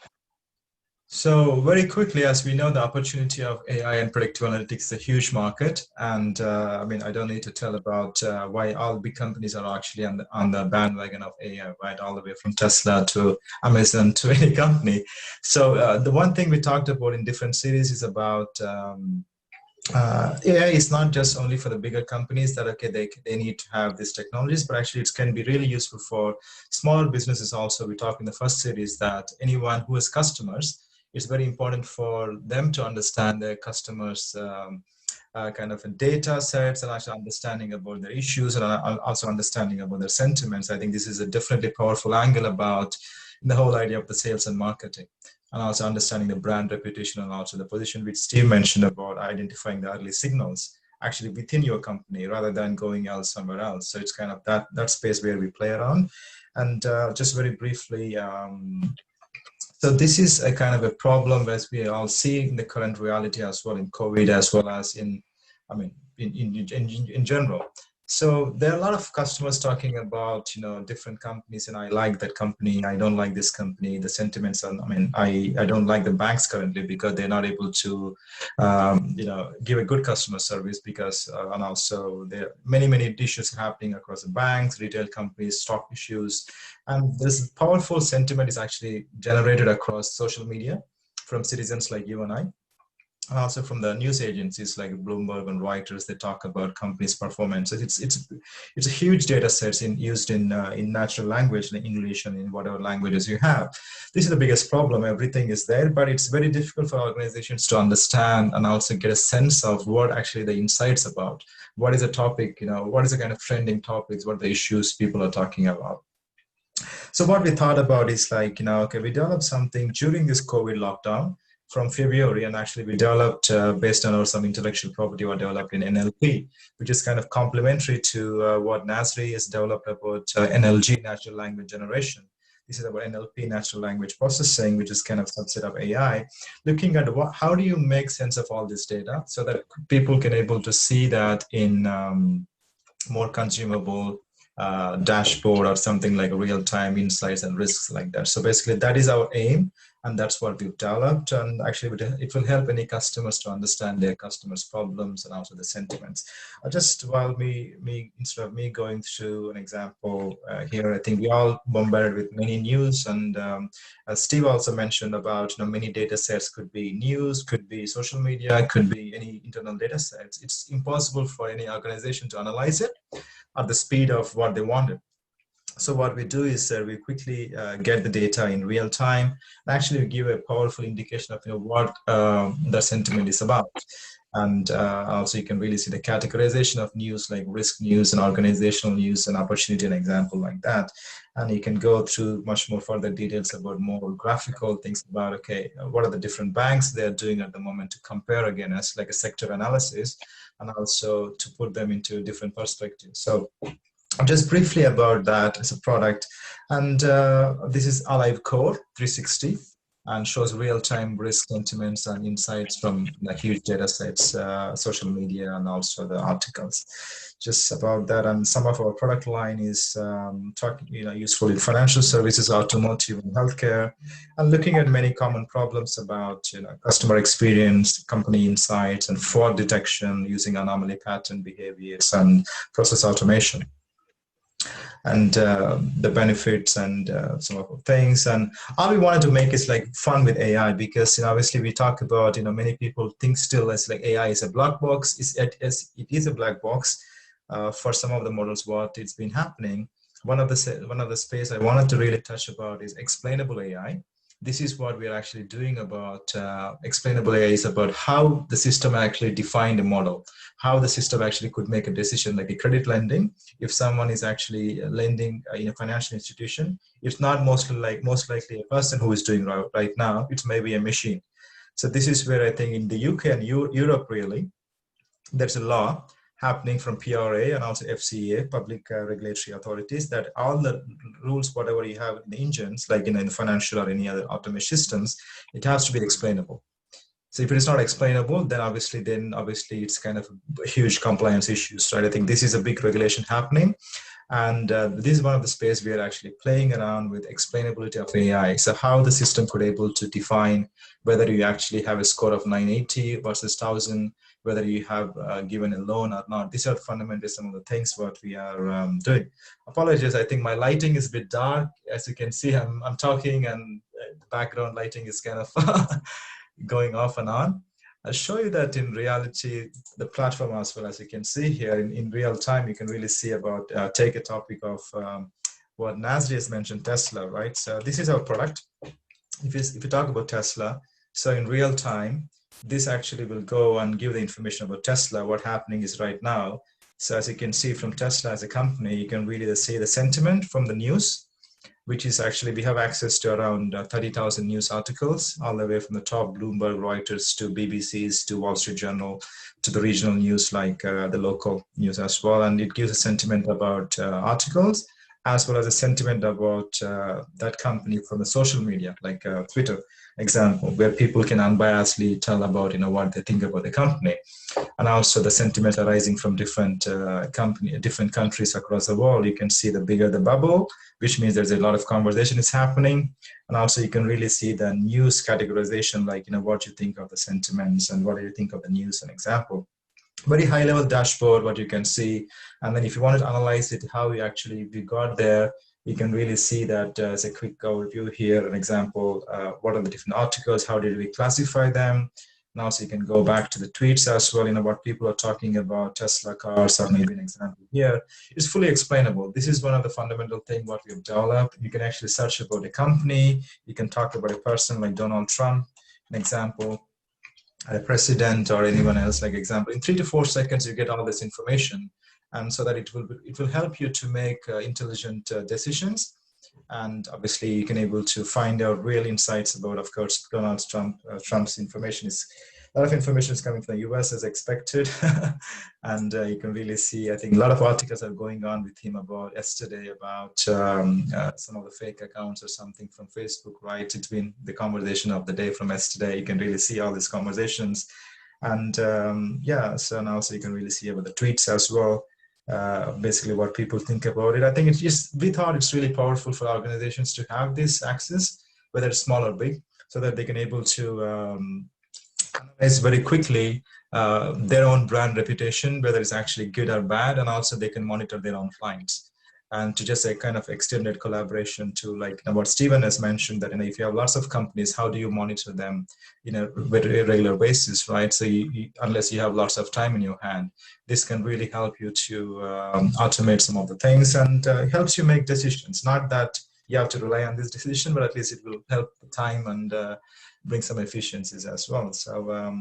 So very quickly, as we know, the opportunity of AI and predictive analytics is a huge market. And I mean, I don't need to tell about why all big companies are actually on the bandwagon of AI, right? All the way from Tesla to Amazon to any company. So the one thing we talked about in different series is about AI is not just only for the bigger companies that, okay, they need to have these technologies, but actually it can be really useful for smaller businesses also. We talked in the first series that anyone who has customers, it's very important for them to understand their customers' kind of data sets and actually understanding about their issues and also understanding about their sentiments. I think this is a definitely powerful angle about the whole idea of the sales and marketing, and also understanding the brand reputation and also the position which Steve mentioned about identifying the early signals actually within your company rather than going else somewhere else. So it's kind of that space where we play around. And just very briefly, so this is a kind of a problem as we all see in the current reality as well in COVID, as well as in general. So there are a lot of customers talking about, different companies, and I like that company, I don't like this company. The sentiments are, I don't like the banks currently because they're not able to, give a good customer service because, and also there are many issues happening across the banks, retail companies, stock issues. And this powerful sentiment is actually generated across social media from citizens like you and I. And also from the news agencies like Bloomberg and Reuters, they talk about companies' performance. It's a huge data sets used in natural language, in English and in whatever languages you have. This is the biggest problem. Everything is there, but it's very difficult for organizations to understand and also get a sense of what actually the insights about. What is a topic? What is the kind of trending topics? What are the issues people are talking about? So what we thought about is like, okay, we developed something during this COVID lockdown from February, and actually we developed based on some intellectual property we developed in NLP, which is kind of complementary to what Nazri has developed about NLG, natural language generation. This is about NLP, natural language processing, which is kind of subset of AI, looking at how do you make sense of all this data so that people can able to see that in more consumable dashboard or something like real-time insights and risks like that. So basically that is our aim, and that's what we've developed. And actually it will help any customers to understand their customers' problems and also the sentiments. Just while instead of me going through an example here, I think we all bombarded with many news, and as Steve also mentioned about, many data sets could be news, could be social media, could be any internal data sets. It's impossible for any organization to analyze it at the speed of what they wanted. So what we do is we quickly get the data in real time and actually give a powerful indication of what the sentiment is about. And also you can really see the categorization of news like risk news and organizational news and opportunity, an example like that. And you can go through much more further details about more graphical things about, okay, what are the different banks they're doing at the moment to compare again as like a sector analysis, and also to put them into different perspectives. So just briefly about that as a product. And this is Alive Core 360 and shows real-time risk sentiments and insights from the huge data sets, social media, and also the articles. Just about that. And some of our product line is useful in financial services, automotive, and healthcare, and looking at many common problems about customer experience, company insights, and fraud detection using anomaly pattern behaviors and process automation. And the benefits and some of the things. And all we wanted to make is like fun with AI, because obviously we talk about many people think still as like AI is a black box. It is a black box for some of the models. What it's been happening. One of the space I wanted to really touch about is explainable AI. this is what we are actually doing about explainable AI, is about how the system actually defined a model, how the system actually could make a decision, like a credit lending. If someone is actually lending in a financial institution, it's not most likely a person who is doing right now, it's maybe a machine. So this is where I think in the UK and Europe, really, there's a law happening from PRA and also FCA, public regulatory authorities, that all the rules, whatever you have in the engines, like in financial or any other automation systems, it has to be explainable. So if it is not explainable, then obviously it's kind of huge compliance issues, right? I think this is a big regulation happening. And this is one of the space we are actually playing around with explainability of AI. So how the system could able to define whether you actually have a score of 980 versus 1000, whether you have given a loan or not. These are fundamentally some of the things what we are doing. Apologies, I think my lighting is a bit dark. As you can see, I'm talking and the background lighting is kind of going off and on. I'll show you that in reality, the platform as well. As you can see here in real time, you can really see about, take a topic of what Nazri has mentioned, Tesla, right? So this is our product. If you talk about Tesla, so in real time, this actually will go and give the information about Tesla. What happening is right now. So as you can see from Tesla as a company, you can really see the sentiment from the news, which is actually, we have access to around 30,000 news articles, all the way from the top Bloomberg, Reuters, to BBC's, to Wall Street Journal, to the regional news, like the local news as well. And it gives a sentiment about articles, as well as a sentiment about that company from the social media, like Twitter example, where people can unbiasedly tell about, what they think about the company. And also the sentiment arising from different different countries across the world. You can see the bigger the bubble, which means there's a lot of conversation is happening. And also you can really see the news categorization, like, what you think of the sentiments and what do you think of the news, an example. Very high level dashboard, what you can see. And then if you want to analyze it, how we got there, you can really see that as a quick overview here, an example, what are the different articles, how did we classify them? And also you can go back to the tweets as well, what people are talking about, Tesla cars, or maybe an example here. It's fully explainable. This is one of the fundamental things what we've developed. You can actually search about a company. You can talk about a person like Donald Trump, an example, a president, or anyone else, like example. In 3 to 4 seconds, you get all this information. And so that it will help you to make intelligent decisions. And obviously you can able to find out real insights about, of course, Donald Trump's information is, a lot of information is coming from the US as expected. And you can really see, I think a lot of articles are going on with him about yesterday about some of the fake accounts or something from Facebook, right? It's been the conversation of the day from yesterday. You can really see all these conversations. And yeah, so now also you can really see about the tweets as well. Basically what people think about it. I think we thought it's really powerful for organizations to have this access, whether it's small or big, so that they can able to analyze very quickly their own brand reputation, whether it's actually good or bad, and also they can monitor their own clients. And to just a kind of extended collaboration to, like what Stephen has mentioned, that if you have lots of companies, how do you monitor them in a very regular basis, right? So unless you have lots of time in your hand, this can really help you to automate some of the things, and helps you make decisions. Not that you have to rely on this decision, but at least it will help the time and bring some efficiencies as well. So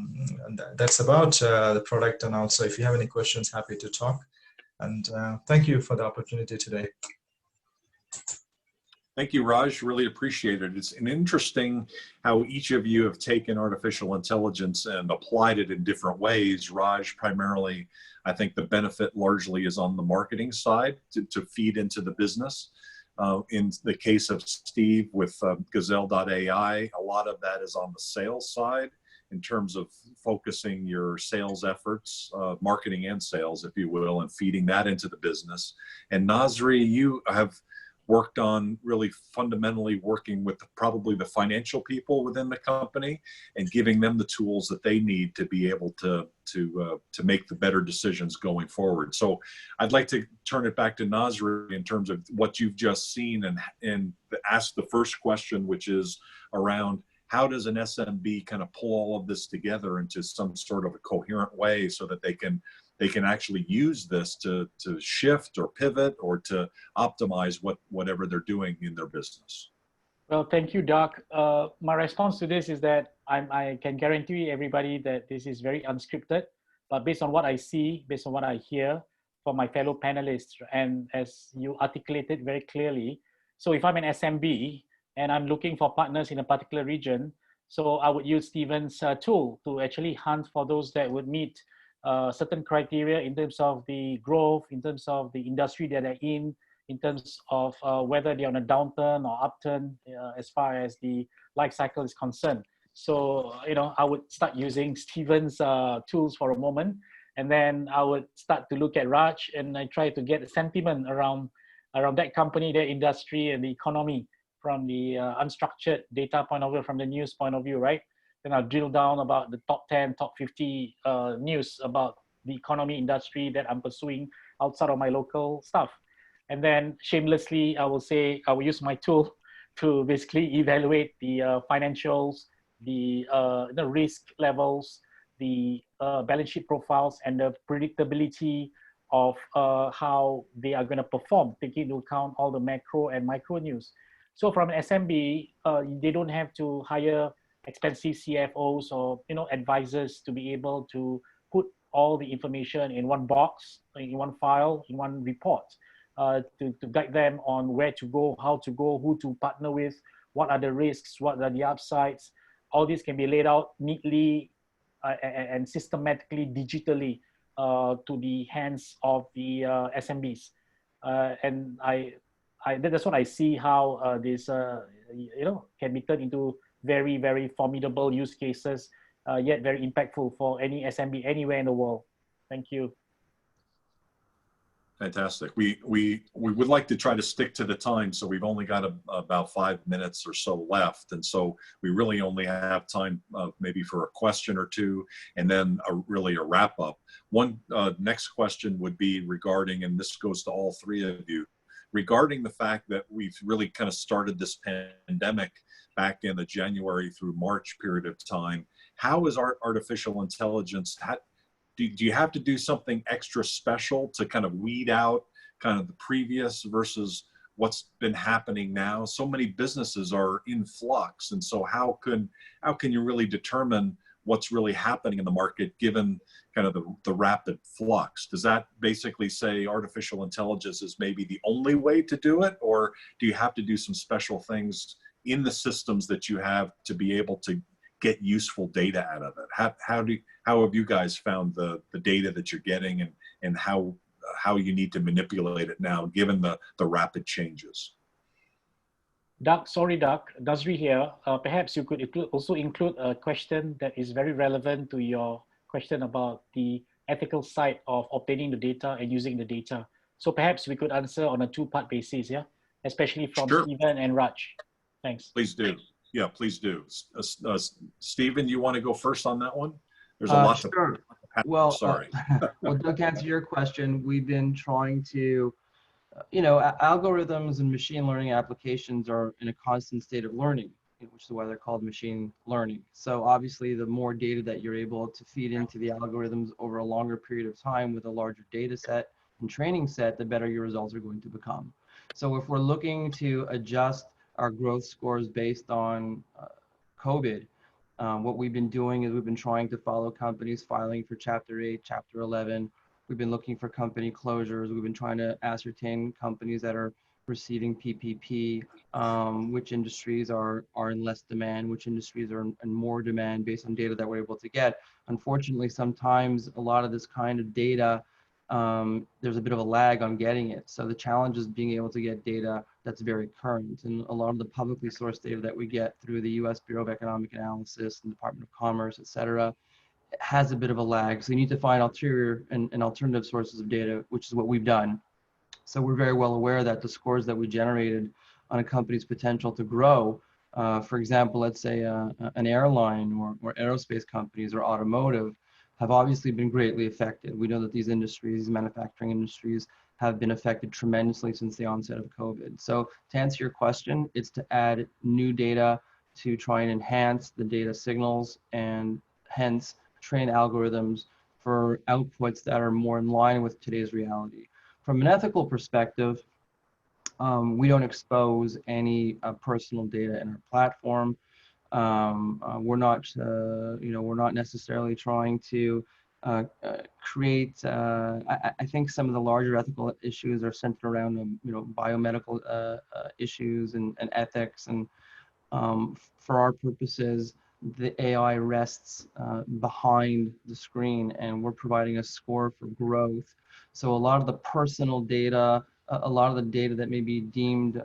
that's about the product. And also, if you have any questions, happy to talk. And thank you for the opportunity today. Thank you, Raj. Really appreciate it. It's interesting how each of you have taken artificial intelligence and applied it in different ways. Raj, primarily, I think the benefit largely is on the marketing side to feed into the business. In the case of Steve with Gazelle.AI, a lot of that is on the sales side, in terms of focusing your sales efforts, marketing and sales, if you will, and feeding that into the business. And Nazri, you have worked on really fundamentally working with probably the financial people within the company and giving them the tools that they need to be able to make the better decisions going forward. So I'd like to turn it back to Nazri in terms of what you've just seen, and ask the first question, which is around, how does an SMB kind of pull all of this together into some sort of a coherent way so that they can actually use this to shift or pivot or to optimize whatever they're doing in their business? Well, thank you, Doc. My response to this is that I can guarantee everybody that this is very unscripted, but based on what I see, based on what I hear from my fellow panelists, and as you articulated very clearly, so if I'm an SMB and I'm looking for partners in a particular region, so I would use Stephen's tool to actually hunt for those that would meet certain criteria in terms of the growth, in terms of the industry that they're in terms of whether they're on a downturn or upturn as far as the life cycle is concerned. So, I would start using Stephen's tools for a moment, and then I would start to look at Raj, and I try to get a sentiment around that company, their industry, and the economy from the unstructured data point of view, from the news point of view, right? Then I'll drill down about the top 10, top 50 news about the economy industry that I'm pursuing outside of my local stuff. And then shamelessly, I will say, I will use my tool to basically evaluate the financials, the risk levels, the balance sheet profiles, and the predictability of how they are going to perform, taking into account all the macro and micro news. So from an SMB, they don't have to hire expensive CFOs or advisors to be able to put all the information in one box, in one file, in one report. To guide them on where to go, how to go, who to partner with, what are the risks, what are the upsides. All this can be laid out neatly and systematically, digitally to the hands of the SMBs. And that's what I see how this can be turned into very, very formidable use cases, yet very impactful for any SMB anywhere in the world. Thank you. Fantastic. We would like to try to stick to the time, so we've only got about 5 minutes or so left, and so we really only have time maybe for a question or two, and then really a wrap up. One next question would be regarding, and this goes to all three of you, regarding the fact that we've really kind of started this pandemic back in the January through March period of time. How is artificial intelligence? Do you have to do something extra special to kind of weed out kind of the previous versus what's been happening now? So many businesses are in flux, and so how can you really determine what's really happening in the market given kind of the rapid flux? Does that basically say artificial intelligence is maybe the only way to do it, or do you have to do some special things in the systems that you have to be able to get useful data out of it? How have you guys found the data that you're getting, and how you need to manipulate it now given the rapid changes? Doc, Nazri here. Perhaps you could also include a question that is very relevant to your question about the ethical side of obtaining the data and using the data. So perhaps we could answer on a two-part basis, yeah? Especially from Sure. Stephen and Raj. Thanks. Please do. Yeah, please do. Stephen, you want to go first on that one? There's a lot sure. to. Well, sorry. Well, Doug, to answer your question, we've been trying to, algorithms and machine learning applications are in a constant state of learning, which is why they're called machine learning. So obviously, the more data that you're able to feed into the algorithms over a longer period of time with a larger data set and training set, the better your results are going to become. So if we're looking to adjust our growth scores based on COVID, what we've been doing is we've been trying to follow companies filing for Chapter 8, Chapter 11. We've been looking for company closures. We've been trying to ascertain companies that are receiving PPP, which industries are in less demand, which industries are in more demand based on data that we're able to get. Unfortunately, sometimes a lot of this kind of data, there's a bit of a lag on getting it. So the challenge is being able to get data that's very current. And a lot of the publicly sourced data that we get through the US Bureau of Economic Analysis and Department of Commerce, et cetera, has a bit of a lag. So you need to find ulterior and alternative sources of data, which is what we've done. So we're very well aware that the scores that we generated on a company's potential to grow, for example, let's say an airline or aerospace companies or automotive, have obviously been greatly affected. We know that these industries, manufacturing industries, have been affected tremendously since the onset of COVID. So to answer your question, it's to add new data to try and enhance the data signals and hence train algorithms for outputs that are more in line with today's reality. From an ethical perspective, We don't expose any personal data in our platform. We're not, we're not necessarily trying to create. I think some of the larger ethical issues are centered around, biomedical issues and ethics. And for our purposes, the AI rests behind the screen, and we're providing a score for growth. So a lot of the personal data, a lot of the data that may be deemed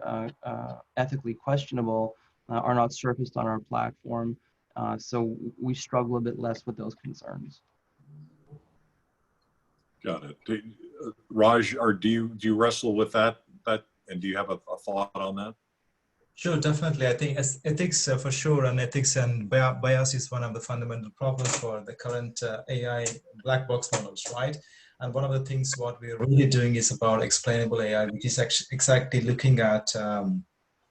ethically questionable are not surfaced on our platform. So we struggle a bit less with those concerns. Got it. Raj, or do you wrestle with that? And do you have a thought on that? Sure, definitely. I think ethics for sure, and ethics and bias is one of the fundamental problems for the current AI black box models, right? And one of the things what we're really doing is about explainable AI, which is actually exactly looking at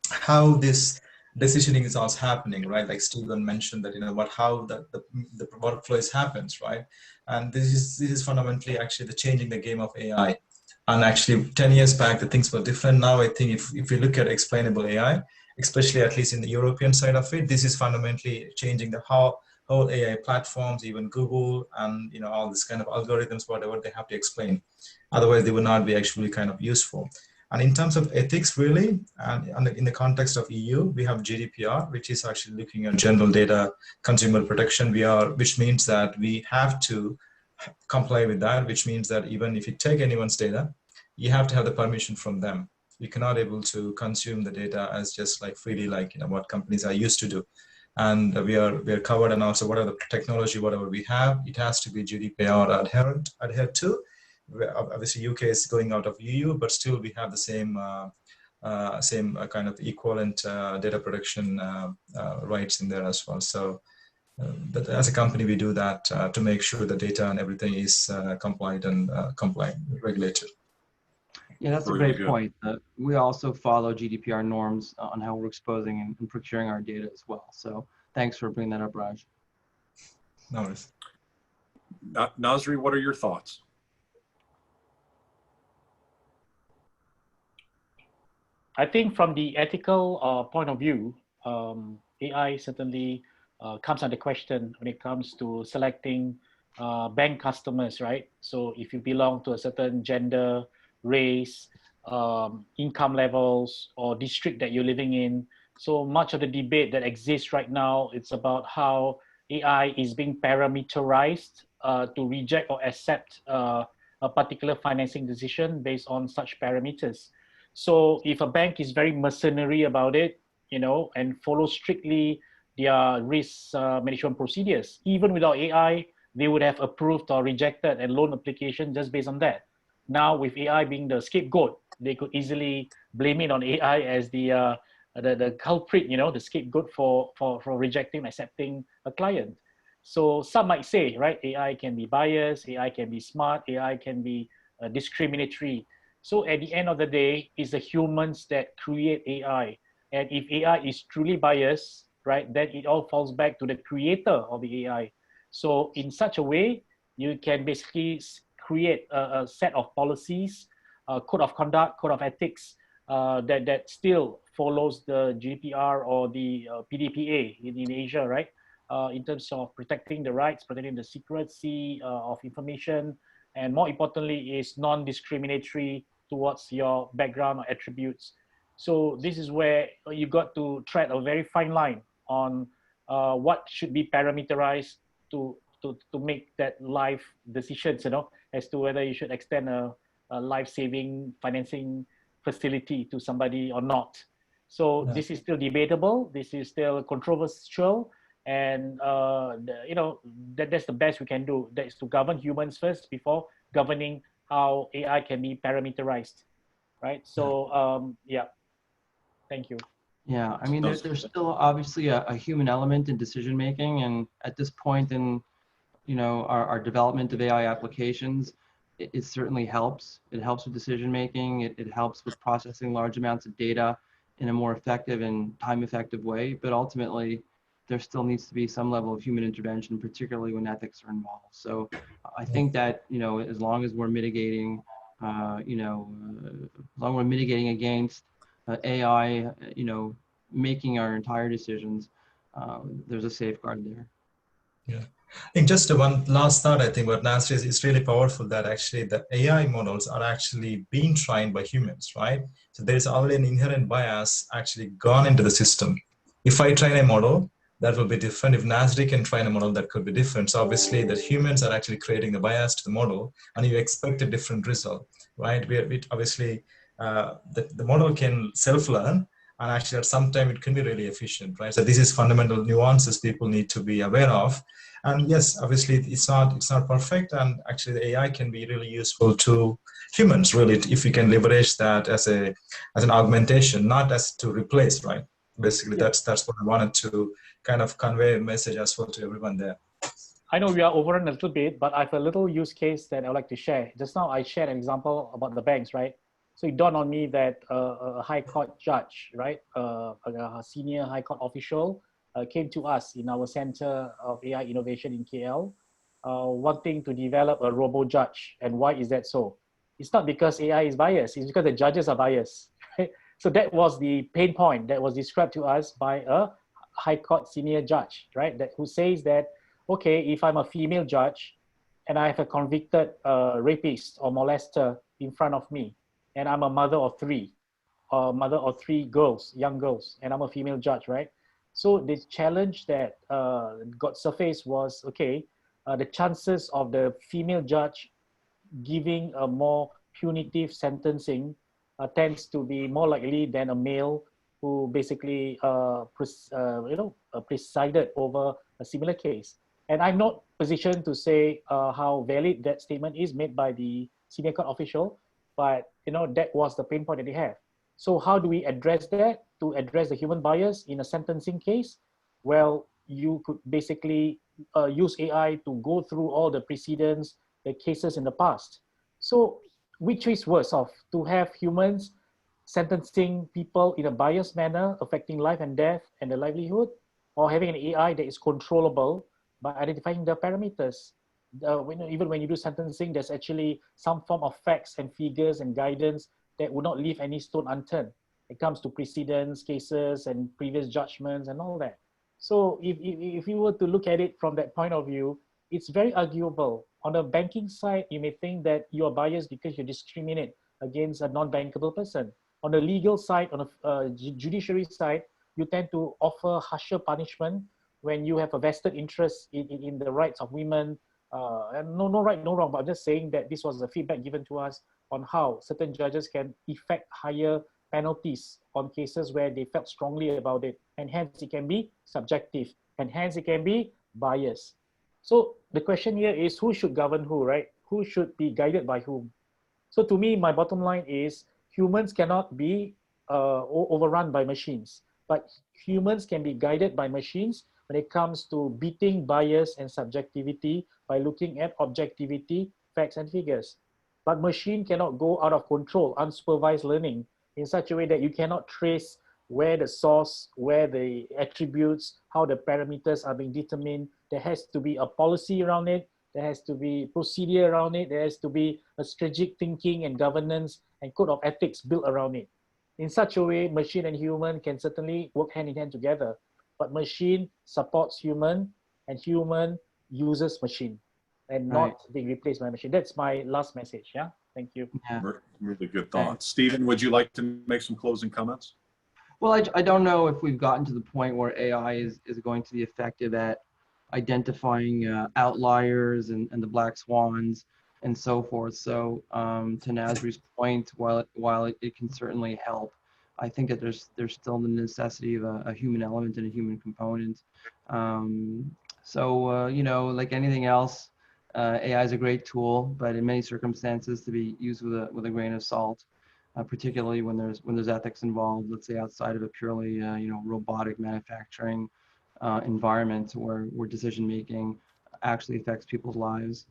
how this decisioning is also happening, right? Like Stephen mentioned that, how the workflow happens, right? And this is fundamentally actually the changing the game of AI. And actually 10 years back, the things were different. Now, I think if you look at explainable AI, especially at least in the European side of it, this is fundamentally changing the whole AI platforms, even Google and, all this kind of algorithms, whatever they have to explain. Otherwise, they would not be actually kind of useful. And in terms of ethics, really, and in the context of EU, we have GDPR, which is actually looking at general data consumer protection, which means that we have to comply with that, which means that even if you take anyone's data, you have to have the permission from them. You cannot able to consume the data as just like freely, like what companies are used to do. And we are covered, and also whatever the technology, whatever we have, it has to be GDPR adhered to. Obviously, UK is going out of EU, but still we have the same kind of equivalent data protection rights in there as well. So. But as a company, we do that to make sure the data and everything is compliant and regulated. Yeah, that's a great point. We also follow GDPR norms on how we're exposing and procuring our data as well. So thanks for bringing that up, Raj. No worries. Nazri, what are your thoughts? I think from the ethical point of view, AI certainly comes under question when it comes to selecting bank customers, right? So if you belong to a certain gender, race, income levels, or district that you're living in, so much of the debate that exists right now, it's about how AI is being parameterized to reject or accept a particular financing decision based on such parameters. So if a bank is very mercenary about it, and follows strictly their risk management procedures, even without AI, they would have approved or rejected a loan application just based on that. Now, with AI being the scapegoat, they could easily blame it on AI as the culprit, the scapegoat for rejecting and accepting a client. So some might say, right, AI can be biased, AI can be smart, AI can be discriminatory. So at the end of the day, it's the humans that create AI. And if AI is truly biased, right, then it all falls back to the creator of the AI. So in such a way, you can basically create a set of policies, code of conduct, code of ethics that still follows the GDPR or the PDPA in Asia, right? In terms of protecting the rights, protecting the secrecy of information, and more importantly is non-discriminatory towards your background or attributes. So this is where you got to tread a very fine line on what should be parameterized to make that life decisions, as to whether you should extend a life-saving financing facility to somebody or not. So this is still debatable. This is still controversial, and that's the best we can do. That is to govern humans first before governing how AI can be parameterized, right? So yeah, thank you. Yeah, I mean, there's still obviously a human element in decision making, and at this point in our development of AI applications, it certainly helps. It helps with decision making. It helps with processing large amounts of data in a more effective and time-effective way. But ultimately, there still needs to be some level of human intervention, particularly when ethics are involved. So I think that as long as we're mitigating, as long as we're mitigating against AI, making our entire decisions, there's a safeguard there. Yeah. I think just one last thought, I think what Nazri is really powerful, that actually the AI models are actually being trained by humans, right? So there is already an inherent bias actually gone into the system. If I train a model, that will be different. If Nazri can train a model, that could be different. So obviously the humans are actually creating the bias to the model, and you expect a different result, right? We obviously, the model can self-learn, and actually at some time it can be really efficient, right? So this is fundamental nuances people need to be aware of. And yes, obviously it's not perfect, and actually the AI can be really useful to humans, really, if we can leverage that as an augmentation, not as to replace, right? Basically, Yeah. that's what I wanted to kind of convey a message as well to everyone there. I know we are overrun a little bit, but I have a little use case that I would like to share. Just now I shared an example about the banks, right? So it dawned on me that a high court judge, right, a senior high court official came to us in our Center of AI Innovation in KL, wanting to develop a robo-judge. And why is that so? It's not because AI is biased, it's because the judges are biased, right? So that was the pain point that was described to us by a high court senior judge, right, that who says that, okay, if I'm a female judge and I have a convicted rapist or molester in front of me, and I'm a mother of three girls, young girls, and I'm a female judge, right? So the challenge that got surfaced was, okay, the chances of the female judge giving a more punitive sentencing tends to be more likely than a male who basically presided over a similar case. And I'm not positioned to say how valid that statement is made by the senior court official, but that was the pain point that they have. So how do we address that? To address the human bias in a sentencing case? Well, you could basically use AI to go through all the precedents, the cases in the past. So which is worse off, to have humans sentencing people in a biased manner, affecting life and death and the livelihood, or having an AI that is controllable by identifying the parameters? Even when you do sentencing, there's actually some form of facts and figures and guidance that would not leave any stone unturned. It comes to precedents, cases, and previous judgments and all that. So if you were to look at it from that point of view, it's very arguable. On the banking side, you may think that you are biased because you discriminate against a non-bankable person. On the legal side, on the judiciary side, you tend to offer harsher punishment when you have a vested interest in the rights of women. And no right, no wrong, but I'm just saying that this was the feedback given to us on how certain judges can effect higher penalties on cases where they felt strongly about it, and hence it can be subjective, and hence it can be biased. So the question here is, who should govern who, right? Who should be guided by whom? So to me, my bottom line is, humans cannot be overrun by machines, but humans can be guided by machines when it comes to beating bias and subjectivity by looking at objectivity, facts, and figures. But machine cannot go out of control, unsupervised learning, in such a way that you cannot trace where the source, where the attributes, how the parameters are being determined. There has to be a policy around it. There has to be procedure around it. There has to be a strategic thinking and governance and code of ethics built around it. In such a way, machine and human can certainly work hand in hand together. But machine supports human, and human uses machine, and not being replaced by machine. That's my last message. Yeah, thank you. Yeah. Really good thoughts. Stephen, would you like to make some closing comments? Well, I don't know if we've gotten to the point where AI is going to be effective at identifying outliers and the black swans and so forth. So to Nazri's point, while it can certainly help, I think that there's still the necessity of a human element and a human component. Like anything else, AI is a great tool, but in many circumstances to be used with a grain of salt. Particularly when there's ethics involved, let's say outside of a purely robotic manufacturing environment where decision making actually affects people's lives.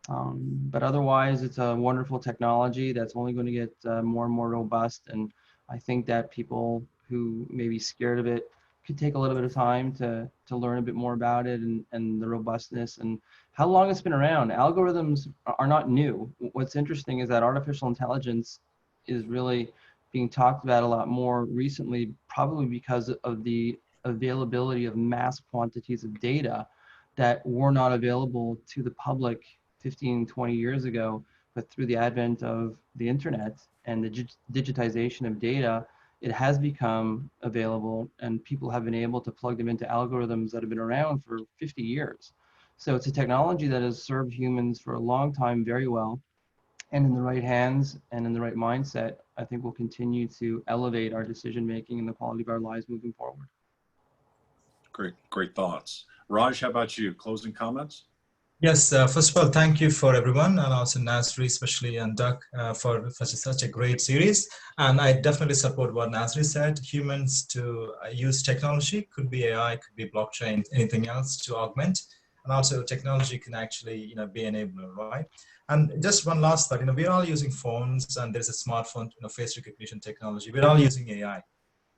But otherwise, it's a wonderful technology that's only going to get more and more robust. And I think that people who may be scared of it could take a little bit of time to learn a bit more about it and the robustness and how long it's been around. Algorithms are not new. What's interesting is that artificial intelligence is really being talked about a lot more recently, probably because of the availability of mass quantities of data that were not available to the public 15, 20 years ago. But through the advent of the internet and the digitization of data, it has become available, and people have been able to plug them into algorithms that have been around for 50 years. So it's a technology that has served humans for a long time very well, and in the right hands and in the right mindset, I think we'll continue to elevate our decision making and the quality of our lives moving forward. Great thoughts. Raj, how about you? Closing comments? Yes, first of all, thank you for everyone, and also Nazri, especially, and Doug, for such a great series. And I definitely support what Nazri said. Humans to use technology, could be AI, could be blockchain, anything else to augment. And also technology can actually, be an enabler, right? And just one last thought, we're all using phones, and there's a smartphone, face recognition technology. We're all using AI.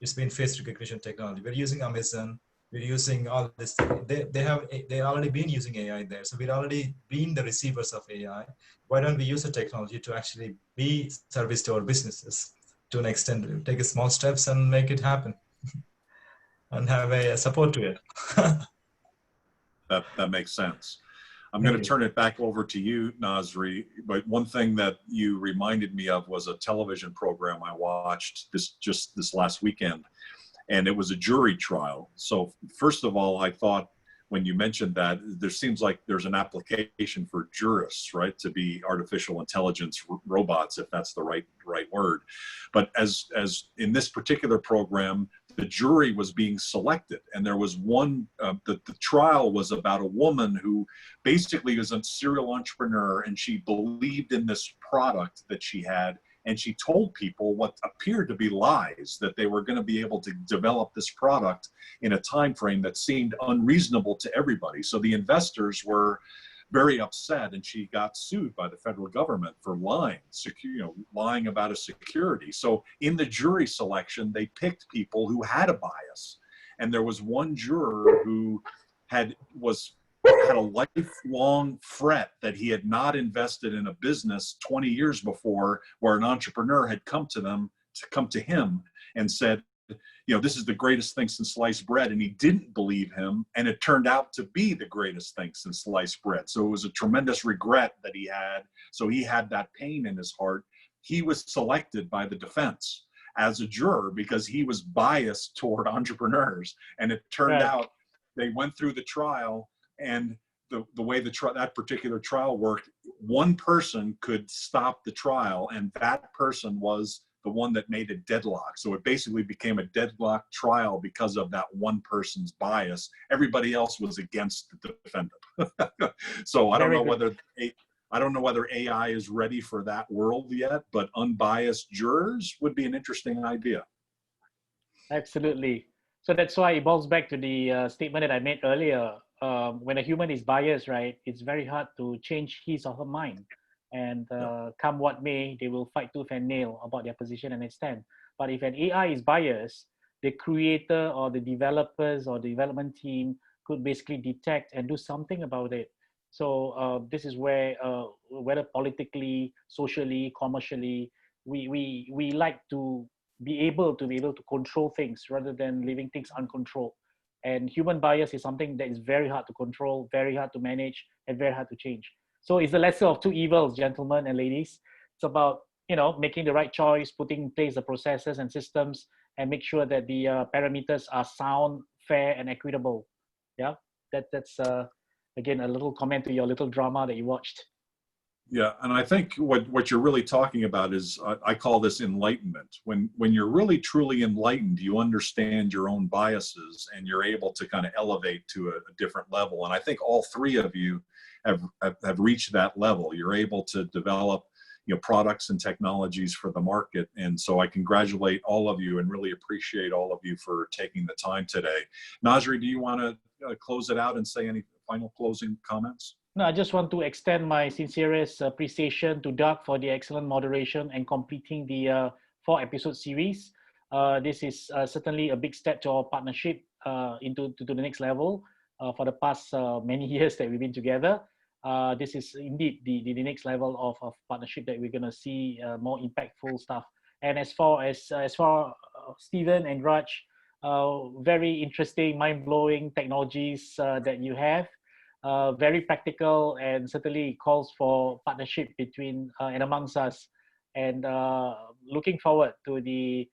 It's been face recognition technology. We're using Amazon. We're using all this. They already been using AI there, so we're already been the receivers of AI. Why don't we use the technology to actually be service to our businesses to an extent? Take a small steps and make it happen, and have a support to it. That makes sense. I'm going to turn it back over to you, Nazri. But one thing that you reminded me of was a television program I watched just this last weekend. And it was a jury trial. So first of all, I thought when you mentioned that, there seems like there's an application for jurists, right, to be artificial intelligence robots, if that's the right word. But as in this particular program, the jury was being selected, and there was one. The trial was about a woman who basically was a serial entrepreneur, and she believed in this product that she had. And she told people what appeared to be lies, that they were going to be able to develop this product in a time frame that seemed unreasonable to everybody. So the investors were very upset, and she got sued by the federal government for lying, lying about a security. So in the jury selection, they picked people who had a bias. And there was one juror who had a lifelong fret that he had not invested in a business 20 years before, where an entrepreneur had come to him and said, this is the greatest thing since sliced bread. And he didn't believe him. And it turned out to be the greatest thing since sliced bread. So it was a tremendous regret that he had. So he had that pain in his heart. He was selected by the defense as a juror because he was biased toward entrepreneurs. And it turned out they went through the trial. And the way that particular trial worked, one person could stop the trial, and that person was the one that made a deadlock. So it basically became a deadlock trial because of that one person's bias. Everybody else was against the defendant. So I don't know whether AI is ready for that world yet, but unbiased jurors would be an interesting idea. Absolutely. So that's why it boils back to the statement that I made earlier. When a human is biased, right, it's very hard to change his or her mind. And come what may, they will fight tooth and nail about their position and their stand. But if an AI is biased, the creator or the developers or the development team could basically detect and do something about it. So this is where, whether politically, socially, commercially, we like to be able to control things rather than leaving things uncontrolled. And human bias is something that is very hard to control, very hard to manage, and very hard to change. So it's the lesser of two evils, gentlemen and ladies. It's about making the right choice, putting in place the processes and systems, and make sure that the parameters are sound, fair, and equitable. Yeah, that's again a little comment to your little drama that you watched. Yeah, and I think what you're really talking about is, I call this enlightenment. When you're really truly enlightened, you understand your own biases, and you're able to kind of elevate to a different level. And I think all three of you have reached that level. You're able to develop products and technologies for the market. And so I congratulate all of you and really appreciate all of you for taking the time today. Nazri, do you want to close it out and say any final closing comments? No, I just want to extend my sincerest appreciation to Doug for the excellent moderation and completing the 4-episode series. This is certainly a big step to our partnership into the next level. For the past many years that we've been together, this is indeed the next level of partnership that we're going to see more impactful stuff. And as for Stephen and Raj, very interesting, mind-blowing technologies that you have. Very practical, and certainly calls for partnership between and amongst us. And looking forward to the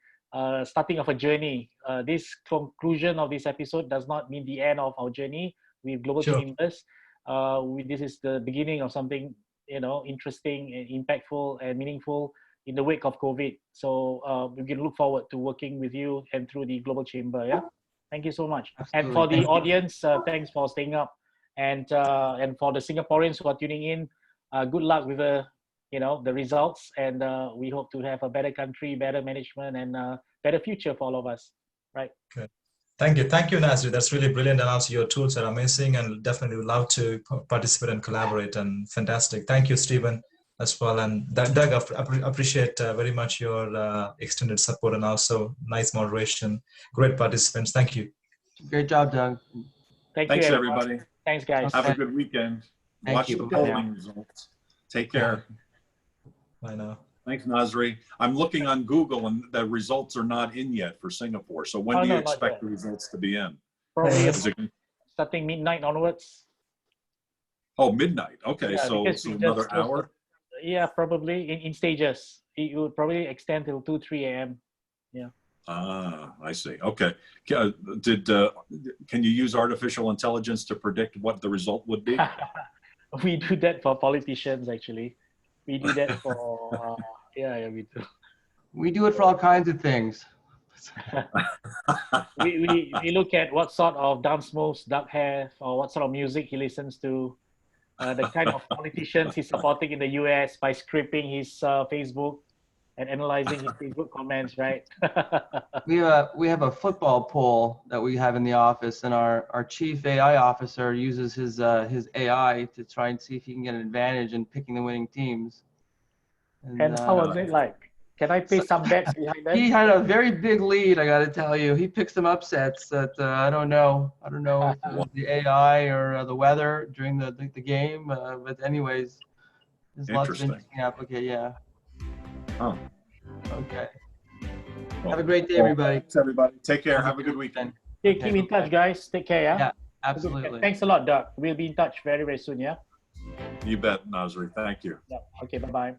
starting of a journey. This conclusion of this episode does not mean the end of our journey with Global Chambers. This is the beginning of something, interesting and impactful and meaningful in the wake of COVID. So we can look forward to working with you and through the Global Chamber. Yeah, thank you so much. Absolutely. And for the audience, thanks for staying up. And for the Singaporeans who are tuning in, good luck with the results. And we hope to have a better country, better management, and better future for all of us. Right. Good. Thank you, Nazri. That's really brilliant, and also your tools are amazing, and definitely would love to participate and collaborate. And fantastic. Thank you, Stephen, as well. And Doug, I appreciate very much your extended support, and also nice moderation. Great participants. Thank you. Great job, Doug. Thanks, everybody. Thanks, guys. Have a good weekend. Watch the polling results. Take care. Bye now. Thanks, Nazri. I'm looking on Google, and the results are not in yet for Singapore. So when do you expect the results to be in? Probably starting midnight onwards. Oh, midnight. Okay, Yeah, so another hour? Yeah, probably in stages. It would probably extend till 2, 3 a.m. Yeah. Ah, I see. Okay. Can you use artificial intelligence to predict what the result would be? We do that for politicians, actually. We do that for, yeah, we do. We do it for all kinds of things. we look at what sort of dance moves Doug has, or what sort of music he listens to, the kind of politicians he's supporting in the US by scraping his Facebook and analyzing his Facebook comments, right? We have a football poll that we have in the office, and our chief AI officer uses his AI to try and see if he can get an advantage in picking the winning teams. And how was it like? Can I pay some bets behind that? He had a very big lead, I got to tell you. He picked some upsets that I don't know if it was the AI or the weather during the game. But anyways, there's lots of interesting applications. Yeah. Oh. Okay. Well, have a great day, everybody. Thanks, everybody. Take care. Have a good weekend. Keep in touch, guys. Take care. Yeah. Yeah, absolutely. Thanks a lot, Doug. We'll be in touch very, very soon. Yeah. You bet, Nazri. Thank you. Yeah. Okay. Bye-bye.